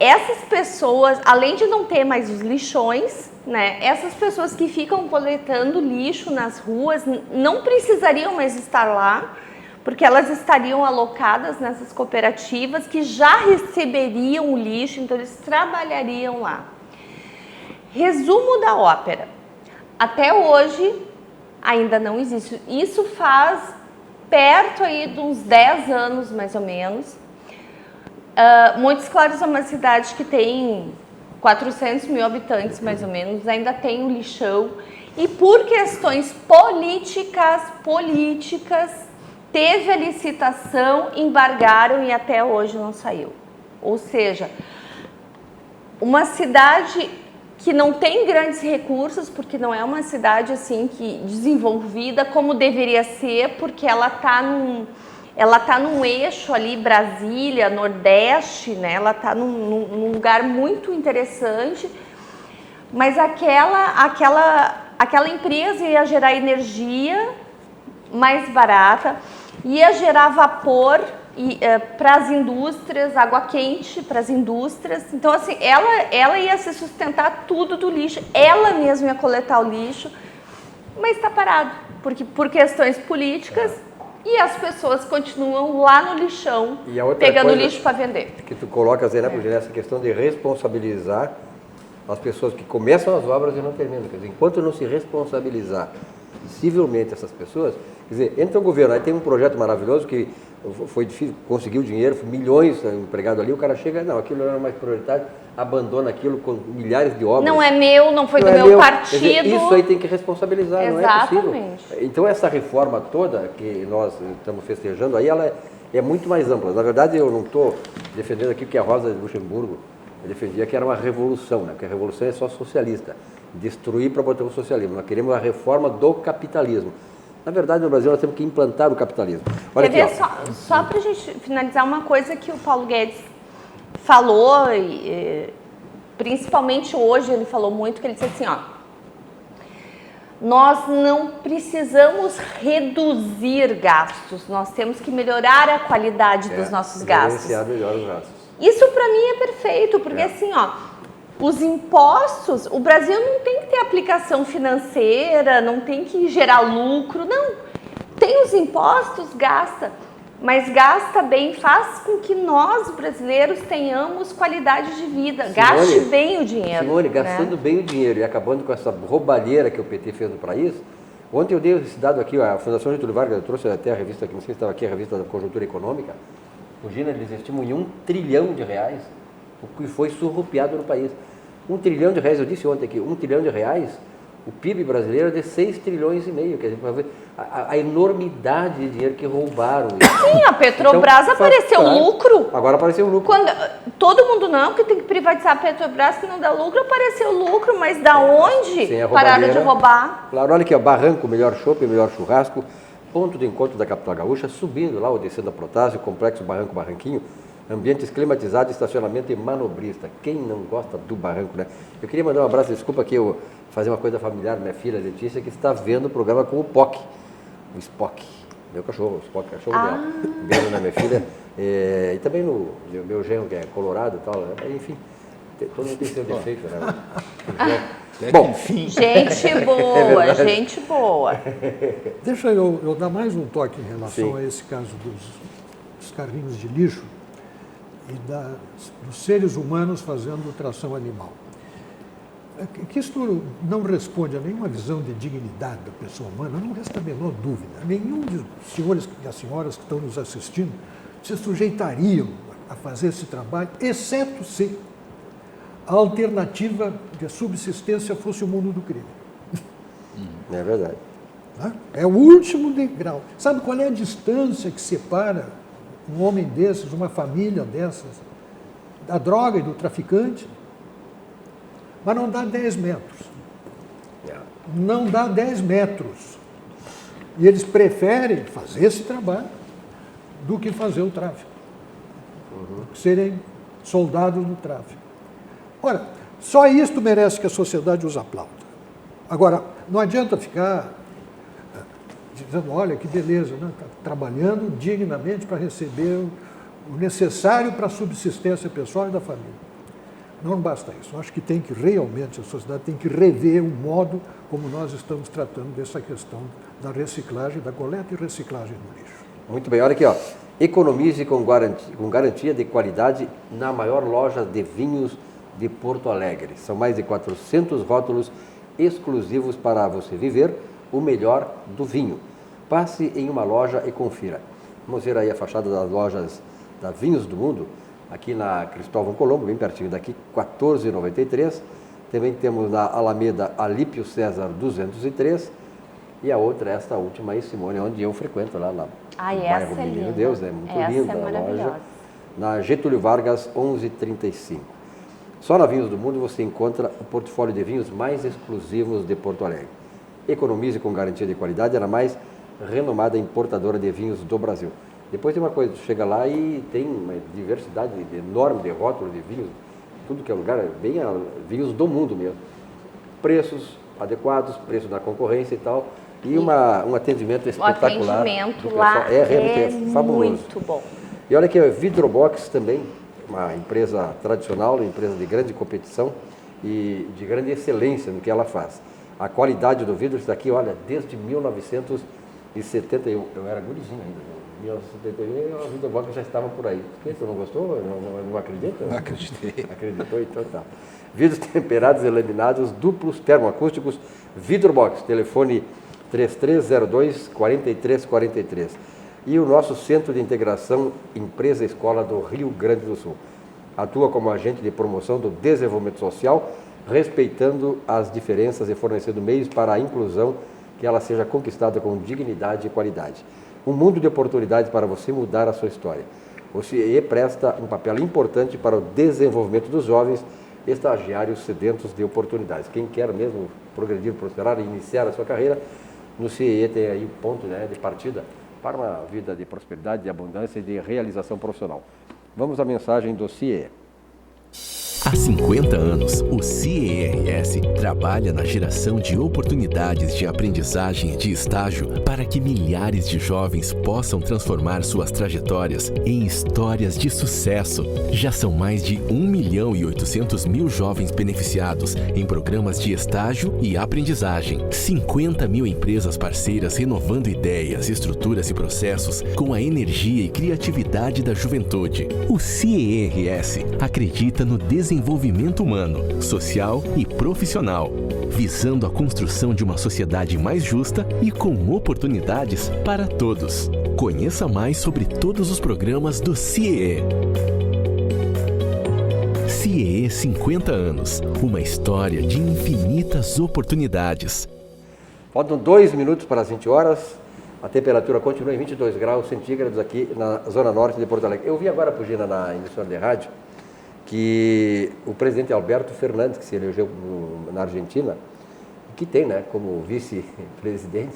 essas pessoas, além de não ter mais os lixões, né, essas pessoas que ficam coletando lixo nas ruas não precisariam mais estar lá, porque elas estariam alocadas nessas cooperativas que já receberiam o lixo, então eles trabalhariam lá. Resumo da ópera. Até hoje ainda não existe. Isso faz perto aí de uns 10 anos, mais ou menos. Montes Claros é uma cidade que tem 400 mil habitantes, mais ou menos, ainda tem um lixão. E por questões políticas, teve a licitação, embargaram e até hoje não saiu. Ou seja, uma cidade que não tem grandes recursos, porque não é uma cidade assim que desenvolvida como deveria ser, porque ela está num eixo ali, Brasília, Nordeste, né? Ela está num lugar muito interessante, mas aquela empresa ia gerar energia mais barata, ia gerar vapor para as indústrias, água quente para as indústrias. Então, assim, ela ia se sustentar tudo do lixo, ela mesma ia coletar o lixo, mas está parado, porque por questões políticas. E as pessoas continuam lá no lixão, pegando lixo para vender. Que tu colocas aí, né, essa questão de responsabilizar as pessoas que começam as obras e não terminam. Quer dizer, enquanto não se responsabilizar civilmente essas pessoas, quer dizer, entra o governo, aí tem um projeto maravilhoso que foi difícil, conseguiu dinheiro, milhões empregados ali, o cara chega, não, aquilo não era mais prioritário, abandona aquilo com milhares de obras. Não é meu, não foi do meu partido. Quer dizer, isso aí tem que responsabilizar, Exatamente. não é possível. Então essa reforma toda que nós estamos festejando aí, ela é muito mais ampla. Na verdade, eu não estou defendendo aqui que a Rosa de Luxemburgo defendia que era uma revolução, né? Porque a revolução é só socialista, destruir para botar o socialismo. Nós queremos a reforma do capitalismo. Na verdade, no Brasil, nós temos que implantar o capitalismo. Olha Quer aqui, ver, só para a gente finalizar, uma coisa que o Paulo Guedes falou, principalmente hoje, ele falou muito, que ele disse assim, ó, nós não precisamos reduzir gastos, nós temos que melhorar a qualidade dos nossos gastos. Melhor os gastos. Isso para mim é perfeito, porque assim, ó, os impostos, o Brasil não tem que ter aplicação financeira, não tem que gerar lucro, não. Tem os impostos, gasta, mas gasta bem, faz com que nós, brasileiros, tenhamos qualidade de vida, gaste bem o dinheiro. Simone, gastando bem o dinheiro e acabando com essa roubalheira que o PT fez no país. Ontem eu dei esse dado aqui, a Fundação Getúlio Vargas, eu trouxe até a revista, que não sei se estava aqui, a revista da Conjuntura Econômica. Imagina, eles estimam em R$1 trilhão, o que foi surrupiado no país. R$1 trilhão, eu disse ontem aqui, R$1 trilhão, o PIB brasileiro é de 6,5 trilhões, quer dizer, para ver a enormidade de dinheiro que roubaram. Sim, a Petrobras então, apareceu lucro. Agora apareceu lucro. Quando, todo mundo não, que tem que privatizar a Petrobras, que não dá lucro, apareceu lucro, mas da onde pararam de roubar? Claro, olha aqui, ó, Barranco, melhor chopp, melhor churrasco, ponto de encontro da capital gaúcha, subindo lá ou descendo a Protásio, complexo Barranco Barranquinho, ambientes climatizados, estacionamento e manobrista. Quem não gosta do Barranco, né? Eu queria mandar um abraço, desculpa que eu fazer uma coisa familiar, minha filha Letícia, que está vendo o programa com o POC, o Spock, meu cachorro, o Spock, cachorro dela, vendo na minha filha, e também no meu genro, que é colorado e tal, né? Enfim, todo mundo tem seu defeito, né? Bom, enfim. Gente boa, gente boa. Deixa eu dar mais um toque em relação a esse caso dos carrinhos de lixo e dos seres humanos fazendo tração animal. Que isso não responde a nenhuma visão de dignidade da pessoa humana, não resta a menor dúvida. Nenhum dos senhores e as senhoras que estão nos assistindo se sujeitariam a fazer esse trabalho, exceto se a alternativa de subsistência fosse o mundo do crime. É verdade. É o último degrau. Sabe qual é a distância que separa um homem desses, uma família dessas, da droga e do traficante? Mas não dá 10 metros. não dá 10 metros. E eles preferem fazer esse trabalho do que fazer o tráfico. Serem soldados do tráfico. Ora, só isto merece que a sociedade os aplauda. Agora, não adianta ficar dizendo, olha que beleza, né? Tá trabalhando dignamente para receber o necessário para a subsistência pessoal e da família. Não basta isso. Eu acho que tem que realmente, a sociedade tem que rever o modo como nós estamos tratando dessa questão da reciclagem, da coleta e reciclagem do lixo. Muito bem, olha aqui, ó. Economize com garantia de qualidade na maior loja de vinhos de Porto Alegre. São mais de 400 rótulos exclusivos para você viver o melhor do vinho. Passe em uma loja e confira. Vamos ver aí a fachada das lojas da Vinhos do Mundo, aqui na Cristóvão Colombo, bem pertinho daqui, 14,93. Também temos na Alameda Alípio César 203. E a outra, esta última aí, Simone, onde eu frequento, lá no bairro Menino Deus, é muito linda a loja. Na Getúlio Vargas 1135. Só na Vinhos do Mundo você encontra o portfólio de vinhos mais exclusivos de Porto Alegre. Economize com garantia de qualidade, era a mais renomada importadora de vinhos do Brasil. Depois tem uma coisa, tu chega lá e tem uma diversidade enorme de rótulos de vinhos, tudo que é lugar, bem vinhos do mundo mesmo. Preços adequados, preço da concorrência e tal, e um atendimento espetacular. O atendimento lá é fabuloso. Muito bom. E olha aqui, a Vidrobox também, uma empresa tradicional, uma empresa de grande competição e de grande excelência no que ela faz. A qualidade do vidro está aqui, olha, desde 1971. Eu era gurizinho ainda. Em 1971 a Vidrobox já estava por aí. Tu não gostou? Não acredita? Não acreditei. Acreditou? Então tá. Vidros temperados e laminados, duplos termoacústicos, Vidrobox, telefone 3302-4343. E o nosso Centro de Integração Empresa Escola do Rio Grande do Sul. Atua como agente de promoção do desenvolvimento social, respeitando as diferenças e fornecendo meios para a inclusão, que ela seja conquistada com dignidade e qualidade. Um mundo de oportunidades para você mudar a sua história. O CIE presta um papel importante para o desenvolvimento dos jovens estagiários sedentos de oportunidades. Quem quer mesmo progredir, prosperar e iniciar a sua carreira, no CIE tem aí o ponto, né, de partida para uma vida de prosperidade, de abundância e de realização profissional. Vamos à mensagem do CIE. Há 50 anos, o CIERS trabalha na geração de oportunidades de aprendizagem e de estágio para que milhares de jovens possam transformar suas trajetórias em histórias de sucesso. Já são mais de 1.800.000 jovens beneficiados em programas de estágio e aprendizagem. 50 mil empresas parceiras renovando ideias, estruturas e processos com a energia e criatividade da juventude. O CIERS acredita no desenvolvimento humano, social e profissional, visando a construção de uma sociedade mais justa e com oportunidades para todos. Conheça mais sobre todos os programas do CIE. CIE 50 anos, uma história de infinitas oportunidades. Faltam 2 minutos para as 20 horas. A temperatura continua em 22 graus centígrados aqui na zona norte de Porto Alegre. Eu vi agora, Pugina, na emissora de rádio, que o presidente Alberto Fernandes, que se elegeu na Argentina, que tem, né, como vice-presidente,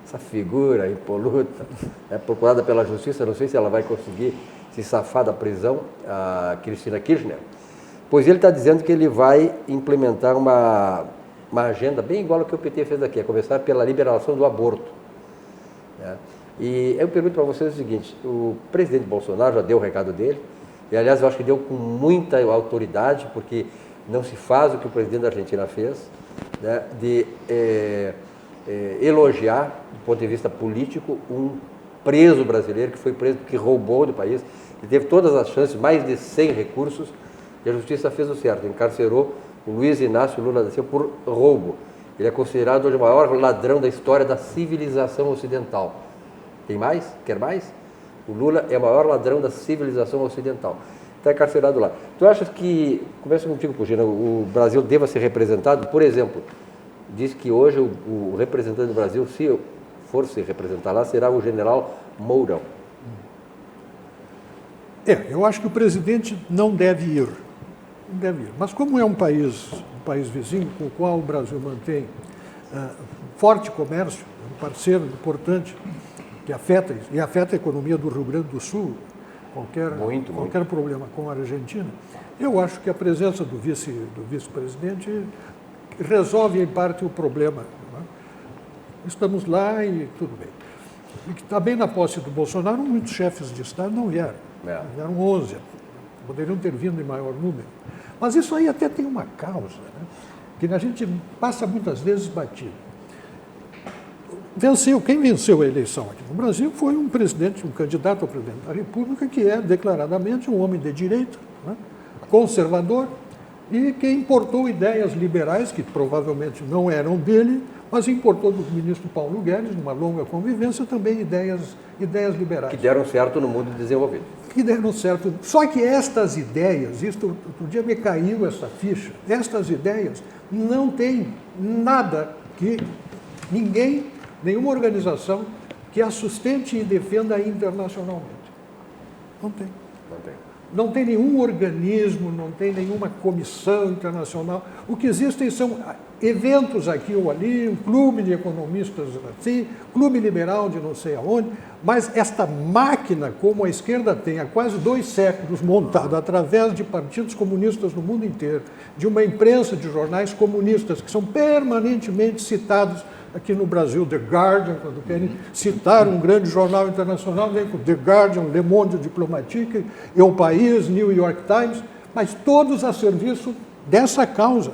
essa figura impoluta, procurada pela justiça, não sei se ela vai conseguir se safar da prisão, a Cristina Kirchner, pois ele está dizendo que ele vai implementar uma agenda bem igual ao que o PT fez aqui, a começar pela liberação do aborto. Né? E eu pergunto para vocês o seguinte, o presidente Bolsonaro já deu o recado dele, e, aliás, eu acho que deu com muita autoridade, porque não se faz o que o presidente da Argentina fez, né, de elogiar, do ponto de vista político, um preso brasileiro que foi preso porque roubou do país, e teve todas as chances, mais de 100 recursos, e a justiça fez o certo, encarcerou o Luiz Inácio Lula da Silva por roubo. Ele é considerado hoje o maior ladrão da história da civilização ocidental. Tem mais? Quer mais? O Lula é o maior ladrão da civilização ocidental. Está encarcerado lá. Tu achas que, começa contigo, Pugina, o Brasil deva ser representado? Por exemplo, diz que hoje o representante do Brasil, se for se representar lá, será o general Mourão. Eu acho que o presidente não deve ir. Não deve ir. Mas como é um país vizinho com o qual o Brasil mantém Forte Comércio, um parceiro importante que afeta a economia do Rio Grande do Sul, qualquer problema com a Argentina. Eu acho que a presença do vice-presidente resolve em parte o problema. Né? Estamos lá e tudo bem. E também na posse do Bolsonaro, muitos chefes de Estado não vieram. Vieram 11, poderiam ter vindo em maior número. Mas isso aí até tem uma causa, né? Que a gente passa muitas vezes batido. Quem venceu a eleição aqui no Brasil foi um candidato ao presidente da República que é declaradamente um homem de direita, né? Conservador, e que importou ideias liberais, que provavelmente não eram dele, mas importou do ministro Paulo Guedes, numa longa convivência, também ideias liberais. Que deram certo no mundo desenvolvido. Que deram certo. Só que estas ideias, outro dia me caiu essa ficha, estas ideias não têm nada que nenhuma organização que a sustente e defenda internacionalmente. Não tem. Não tem nenhum organismo, não tem nenhuma comissão internacional. O que existem são eventos aqui ou ali, um clube de economistas assim, clube liberal de não sei aonde, mas esta máquina, como a esquerda tem há quase 2 séculos montada através de partidos comunistas no mundo inteiro, de uma imprensa de jornais comunistas que são permanentemente citados aqui no Brasil, The Guardian, quando querem citar um grande jornal internacional, vem com The Guardian, Le Monde Diplomatique, El País, New York Times, mas todos a serviço dessa causa.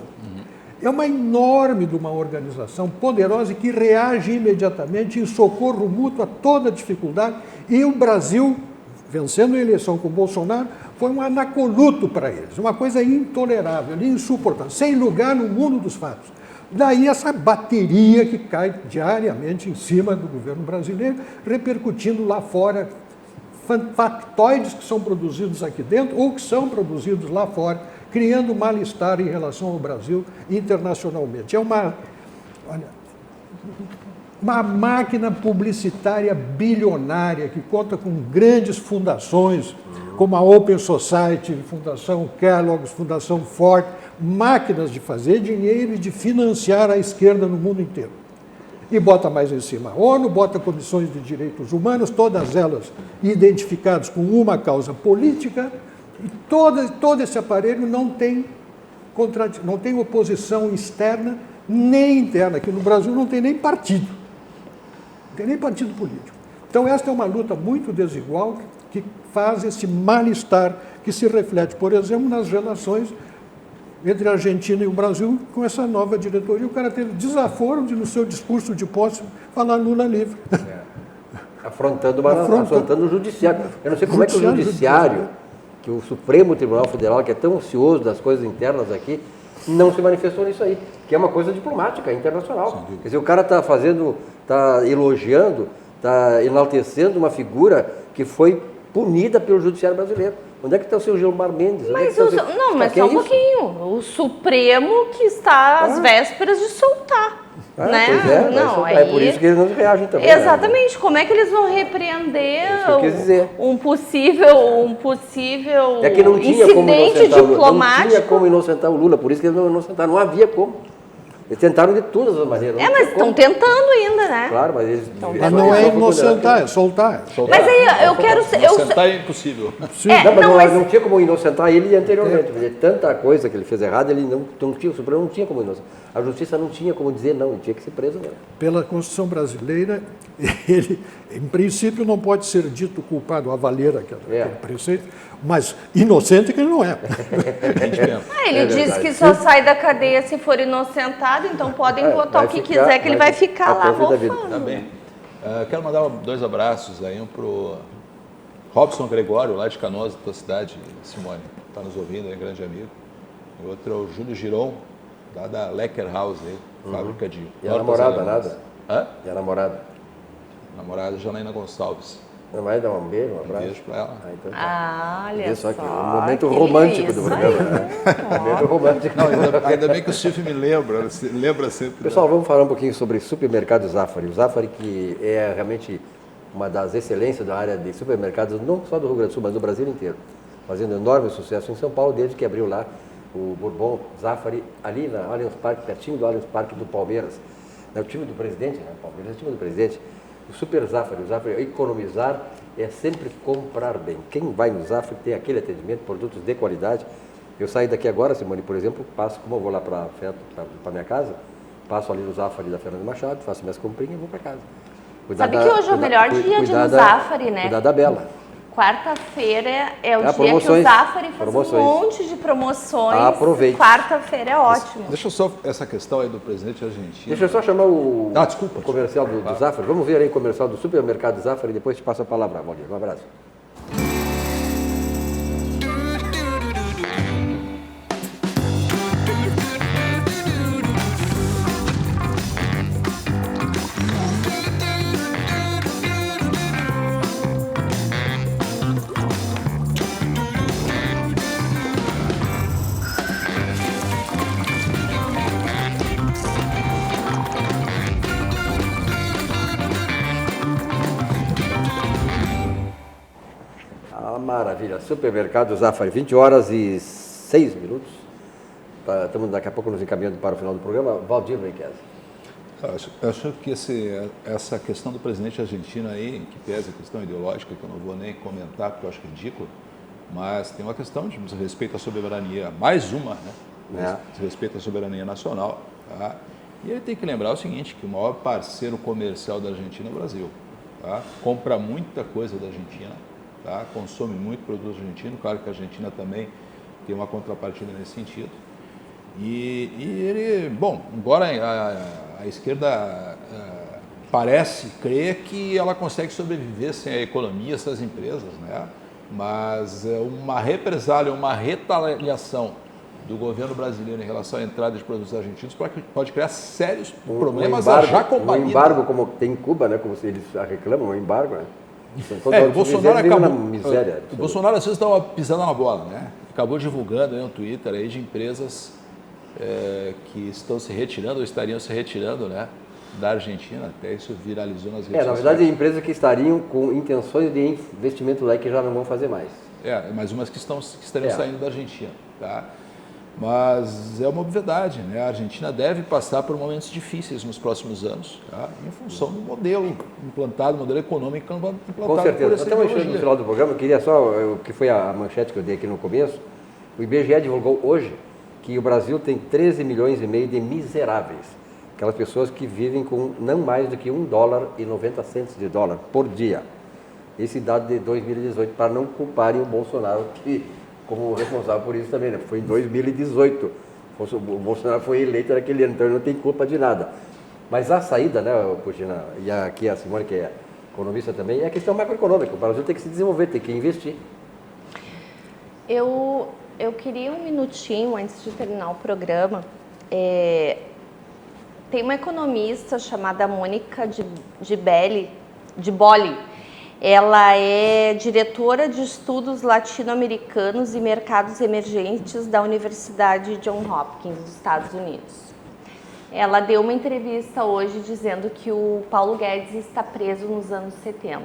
É uma enorme de uma organização poderosa que reage imediatamente em socorro mútuo a toda dificuldade, e o Brasil, vencendo a eleição com o Bolsonaro, foi um anacoluto para eles, uma coisa intolerável, insuportável, sem lugar no mundo dos fatos. Daí essa bateria que cai diariamente em cima do governo brasileiro, repercutindo lá fora factoides que são produzidos aqui dentro ou que são produzidos lá fora, criando mal-estar em relação ao Brasil internacionalmente. É uma máquina publicitária bilionária que conta com grandes fundações, como a Open Society, Fundação Kellogg's, Fundação Ford, máquinas de fazer dinheiro e de financiar a esquerda no mundo inteiro. E bota mais em cima a ONU, bota comissões de direitos humanos, todas elas identificadas com uma causa política, e todo esse aparelho não tem oposição externa nem interna. Aqui no Brasil não tem nem partido. Não tem nem partido político. Então esta é uma luta muito desigual que faz esse mal-estar que se reflete, por exemplo, nas relações entre a Argentina e o Brasil com essa nova diretoria. O cara teve desaforo de, no seu discurso de posse, falar Lula livre. Afrontando o judiciário. Eu não sei como é que o judiciário, que o Supremo Tribunal Federal, que é tão ansioso das coisas internas aqui, não se manifestou nisso aí, que é uma coisa diplomática, internacional. Quer dizer, o cara está elogiando, está enaltecendo uma figura que foi punida pelo judiciário brasileiro. Onde é que está o seu Gilmar Mendes? Mas só um pouquinho. O Supremo que está às vésperas de soltar. Né? Pois é, não, é por isso que eles não reagem também. Exatamente. Né? Como é que eles vão repreender um possível é que não tinha incidente diplomático? Não tinha como inocentar o Lula, por isso que eles não inocentaram. Não havia como. Eles tentaram de todas as maneiras. Mas estão tentando ainda, né? Claro, mas eles... Mas não é inocentar, é soltar. Mas aí eu quero... Inocentar é impossível. Mas não tinha como inocentar ele anteriormente. Tanta coisa que ele fez errado, ele não tinha, o Supremo não tinha como inocentar. A Justiça não tinha como dizer não, ele tinha que ser preso mesmo. Pela Constituição brasileira, ele, em princípio, não pode ser dito culpado a valer aquele preceito, mas inocente que ele não é. Ele diz que só sai da cadeia se for inocentado, então podem botar o que quiser, que ele vai ficar lá rofando. Tá bem. Quero mandar 2 abraços aí, um pro Robson Gregório, lá de Canoas, da tua cidade, Simone, está nos ouvindo, é grande amigo. E outro é o Júlio Giron, lá da Lecker House, aí, fábrica de... E a namorada, nada? Hã? E a namorada? Namorada Janaína Gonçalves. Não vai dar um beijo, um abraço? Um beijo pra ela. Então tá. Olha só. Que um momento romântico do programa. Momento romântico. Não, ainda bem que o Silvio me lembra sempre. Pessoal, vamos falar um pouquinho sobre supermercado Zafari. O Zafari, que é realmente uma das excelências da área de supermercados, não só do Rio Grande do Sul, mas do Brasil inteiro. Fazendo enorme sucesso em São Paulo, desde que abriu lá o Bourbon Zafari, ali na Allianz Parque, pertinho do Allianz Parque do Palmeiras. O time do presidente, né? O Palmeiras é o time do presidente. O Super Zafari, o Zafari, economizar é sempre comprar bem. Quem vai no Zafari tem aquele atendimento, produtos de qualidade. Eu saio daqui agora, Simone, por exemplo, passo, como eu vou lá para minha casa, passo ali no Zafari da Fernando Machado, faço minhas comprinhas e vou para casa. Sabe que hoje é o melhor dia de ir no Zafari, né? Cuidar da Bela. Quarta-feira é o dia promoções. que o Zafari faz um monte de promoções. Aproveite. Quarta-feira é ótimo. Deixa eu só, essa questão aí do presidente argentino. Deixa eu só chamar o desculpa. Comercial do Zafari. Vamos ver aí o comercial do supermercado Zafari e depois te passo a palavra, Valdir. Um abraço. Maravilha, supermercado Zafari, 20 horas e 6 minutos. Estamos daqui a pouco nos encaminhando para o final do programa. Valdir Benquese. Acho que essa questão do presidente argentino aí, que pesa a questão ideológica, que eu não vou nem comentar, porque eu acho ridículo, mas tem uma questão de respeito à soberania, mais uma, né? Respeito à soberania nacional. Tá? E ele tem que lembrar o seguinte, que o maior parceiro comercial da Argentina é o Brasil. Tá? Compra muita coisa da Argentina. Tá? Consome muito produto argentino, claro que a Argentina também tem uma contrapartida nesse sentido. E ele, bom, embora a esquerda parece crer que ela consegue sobreviver sem a economia, sem as empresas, né? Mas uma represália, uma retaliação do governo brasileiro em relação à entrada de produtos argentinos pode criar sérios problemas já companhia. Um embargo como tem em Cuba, né? Como eles reclamam, um embargo, né? O Bolsonaro acabou. Miséria, o Bolsonaro às vezes estava pisando na bola, né? Acabou divulgando aí um Twitter aí de empresas que estão se retirando ou estariam se retirando, né? Da Argentina, até isso viralizou nas redes sociais. Na verdade, empresas que estariam com intenções de investimento lá e que já não vão fazer mais. Mais umas que estariam saindo da Argentina, tá? Mas é uma obviedade, né? A Argentina deve passar por momentos difíceis nos próximos anos, tá? Em função do modelo implantado, modelo econômico implantado. Com certeza. Nós estamos chegando no final do programa, eu queria só, o que foi a manchete que eu dei aqui no começo, o IBGE divulgou hoje que o Brasil tem 13 milhões e meio de miseráveis, aquelas pessoas que vivem com não mais do que $1,90 por dia. Esse dado de 2018, para não culparem o Bolsonaro, que como responsável por isso também, né? Foi em 2018. O Bolsonaro foi eleito naquele ano, então ele não tem culpa de nada. Mas a saída, né, Putina, e aqui a Simone, que é economista também, é a questão macroeconômica. O Brasil tem que se desenvolver, tem que investir. Eu queria um minutinho antes de terminar o programa. Tem uma economista chamada Mônica de Bolli. Ela é diretora de estudos latino-americanos e mercados emergentes da Universidade Johns Hopkins, dos Estados Unidos. Ela deu uma entrevista hoje dizendo que o Paulo Guedes está preso nos anos 70.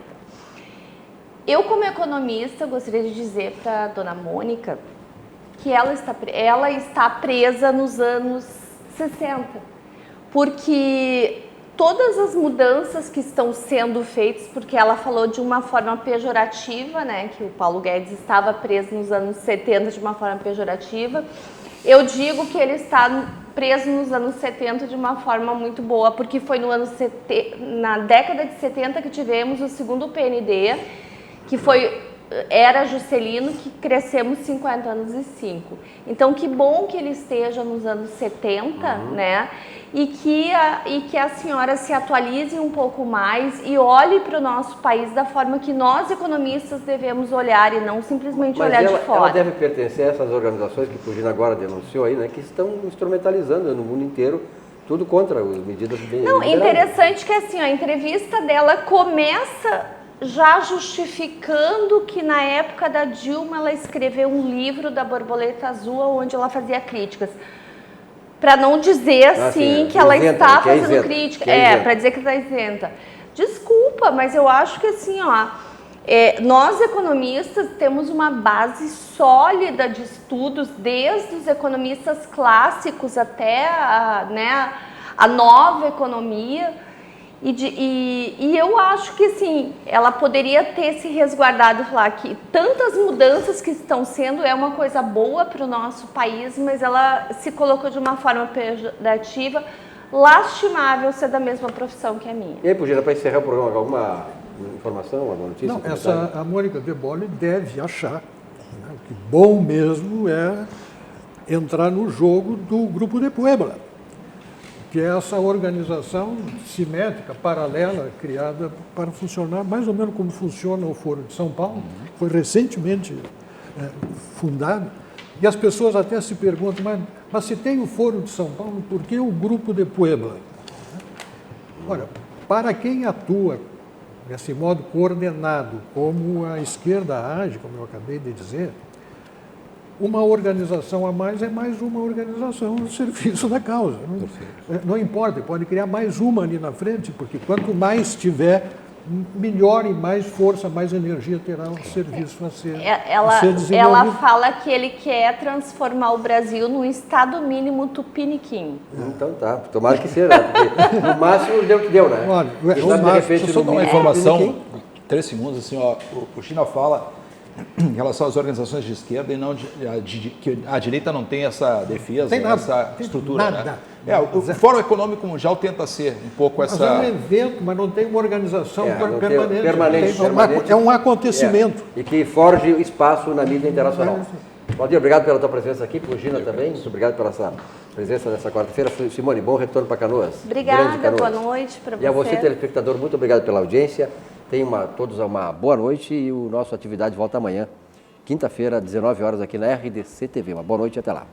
Eu, como economista, gostaria de dizer para a dona Mônica que ela está presa nos anos 60, porque todas as mudanças que estão sendo feitas, porque ela falou de uma forma pejorativa, né, que o Paulo Guedes estava preso nos anos 70 de uma forma pejorativa, eu digo que ele está preso nos anos 70 de uma forma muito boa, porque foi na década de 70 que tivemos o segundo PND, que era Juscelino, que crescemos 50 anos e 5. Então, que bom que ele esteja nos anos 70, né? E que a senhora se atualize um pouco mais e olhe para o nosso país da forma que nós, economistas, devemos olhar e não simplesmente olhar de fora. Ela deve pertencer a essas organizações que o Pugina agora denunciou aí, né? Que estão instrumentalizando no mundo inteiro tudo contra as medidas bem. Não, interessante que assim, a entrevista dela começa já justificando que na época da Dilma ela escreveu um livro da Borboleta Azul onde ela fazia críticas. Para não dizer assim que ela está fazendo crítica. Para dizer que está isenta. Desculpa, mas eu acho que assim, nós economistas temos uma base sólida de estudos, desde os economistas clássicos até a nova economia. E eu acho que assim, ela poderia ter se resguardado e falar que tantas mudanças que estão sendo é uma coisa boa para o nosso país, mas ela se colocou de uma forma pejorativa, lastimável ser da mesma profissão que a minha. E aí, Pugina, para encerrar o programa, alguma informação, alguma notícia? Não, a Mônica De Bolle deve achar, né, que bom mesmo é entrar no jogo do Grupo de Puebla, que é essa organização simétrica, paralela, criada para funcionar mais ou menos como funciona o Foro de São Paulo, que foi recentemente fundado, e as pessoas até se perguntam, mas se tem o Foro de São Paulo, por que o Grupo de Puebla? Olha, para quem atua desse modo coordenado, como a esquerda age, como eu acabei de dizer, uma organização a mais é mais uma organização no serviço da causa. Não importa, pode criar mais uma ali na frente, porque quanto mais tiver, melhor e mais força, mais energia terá o serviço a ser desenvolvido. Ela fala que ele quer transformar o Brasil num estado mínimo tupiniquim. Então tá, tomara que seja, porque no máximo deu o que deu, né? Olha, Deixa eu só dar uma informação, 3 segundos, assim, ó, o China fala em relação às organizações de esquerda e não que a direita não tem essa defesa, tem nada, essa estrutura. Nada. Né? O Fórum Econômico Mundial tenta ser um pouco essa... Mas é um evento, mas não tem uma organização permanente. Permanente. É um acontecimento. E que forge espaço na mídia internacional. Valdir, obrigado pela tua presença aqui, Pugina também, muito obrado pela essa presença nessa quarta-feira. Simone, bom retorno para Canoas. Obrigada, Canoas. boa noite para você. E a você, telespectador, muito obrigado pela audiência. Tenham todos uma boa noite e o nosso atividade volta amanhã, quinta-feira, 19 horas, aqui na RDC TV. Uma boa noite e até lá.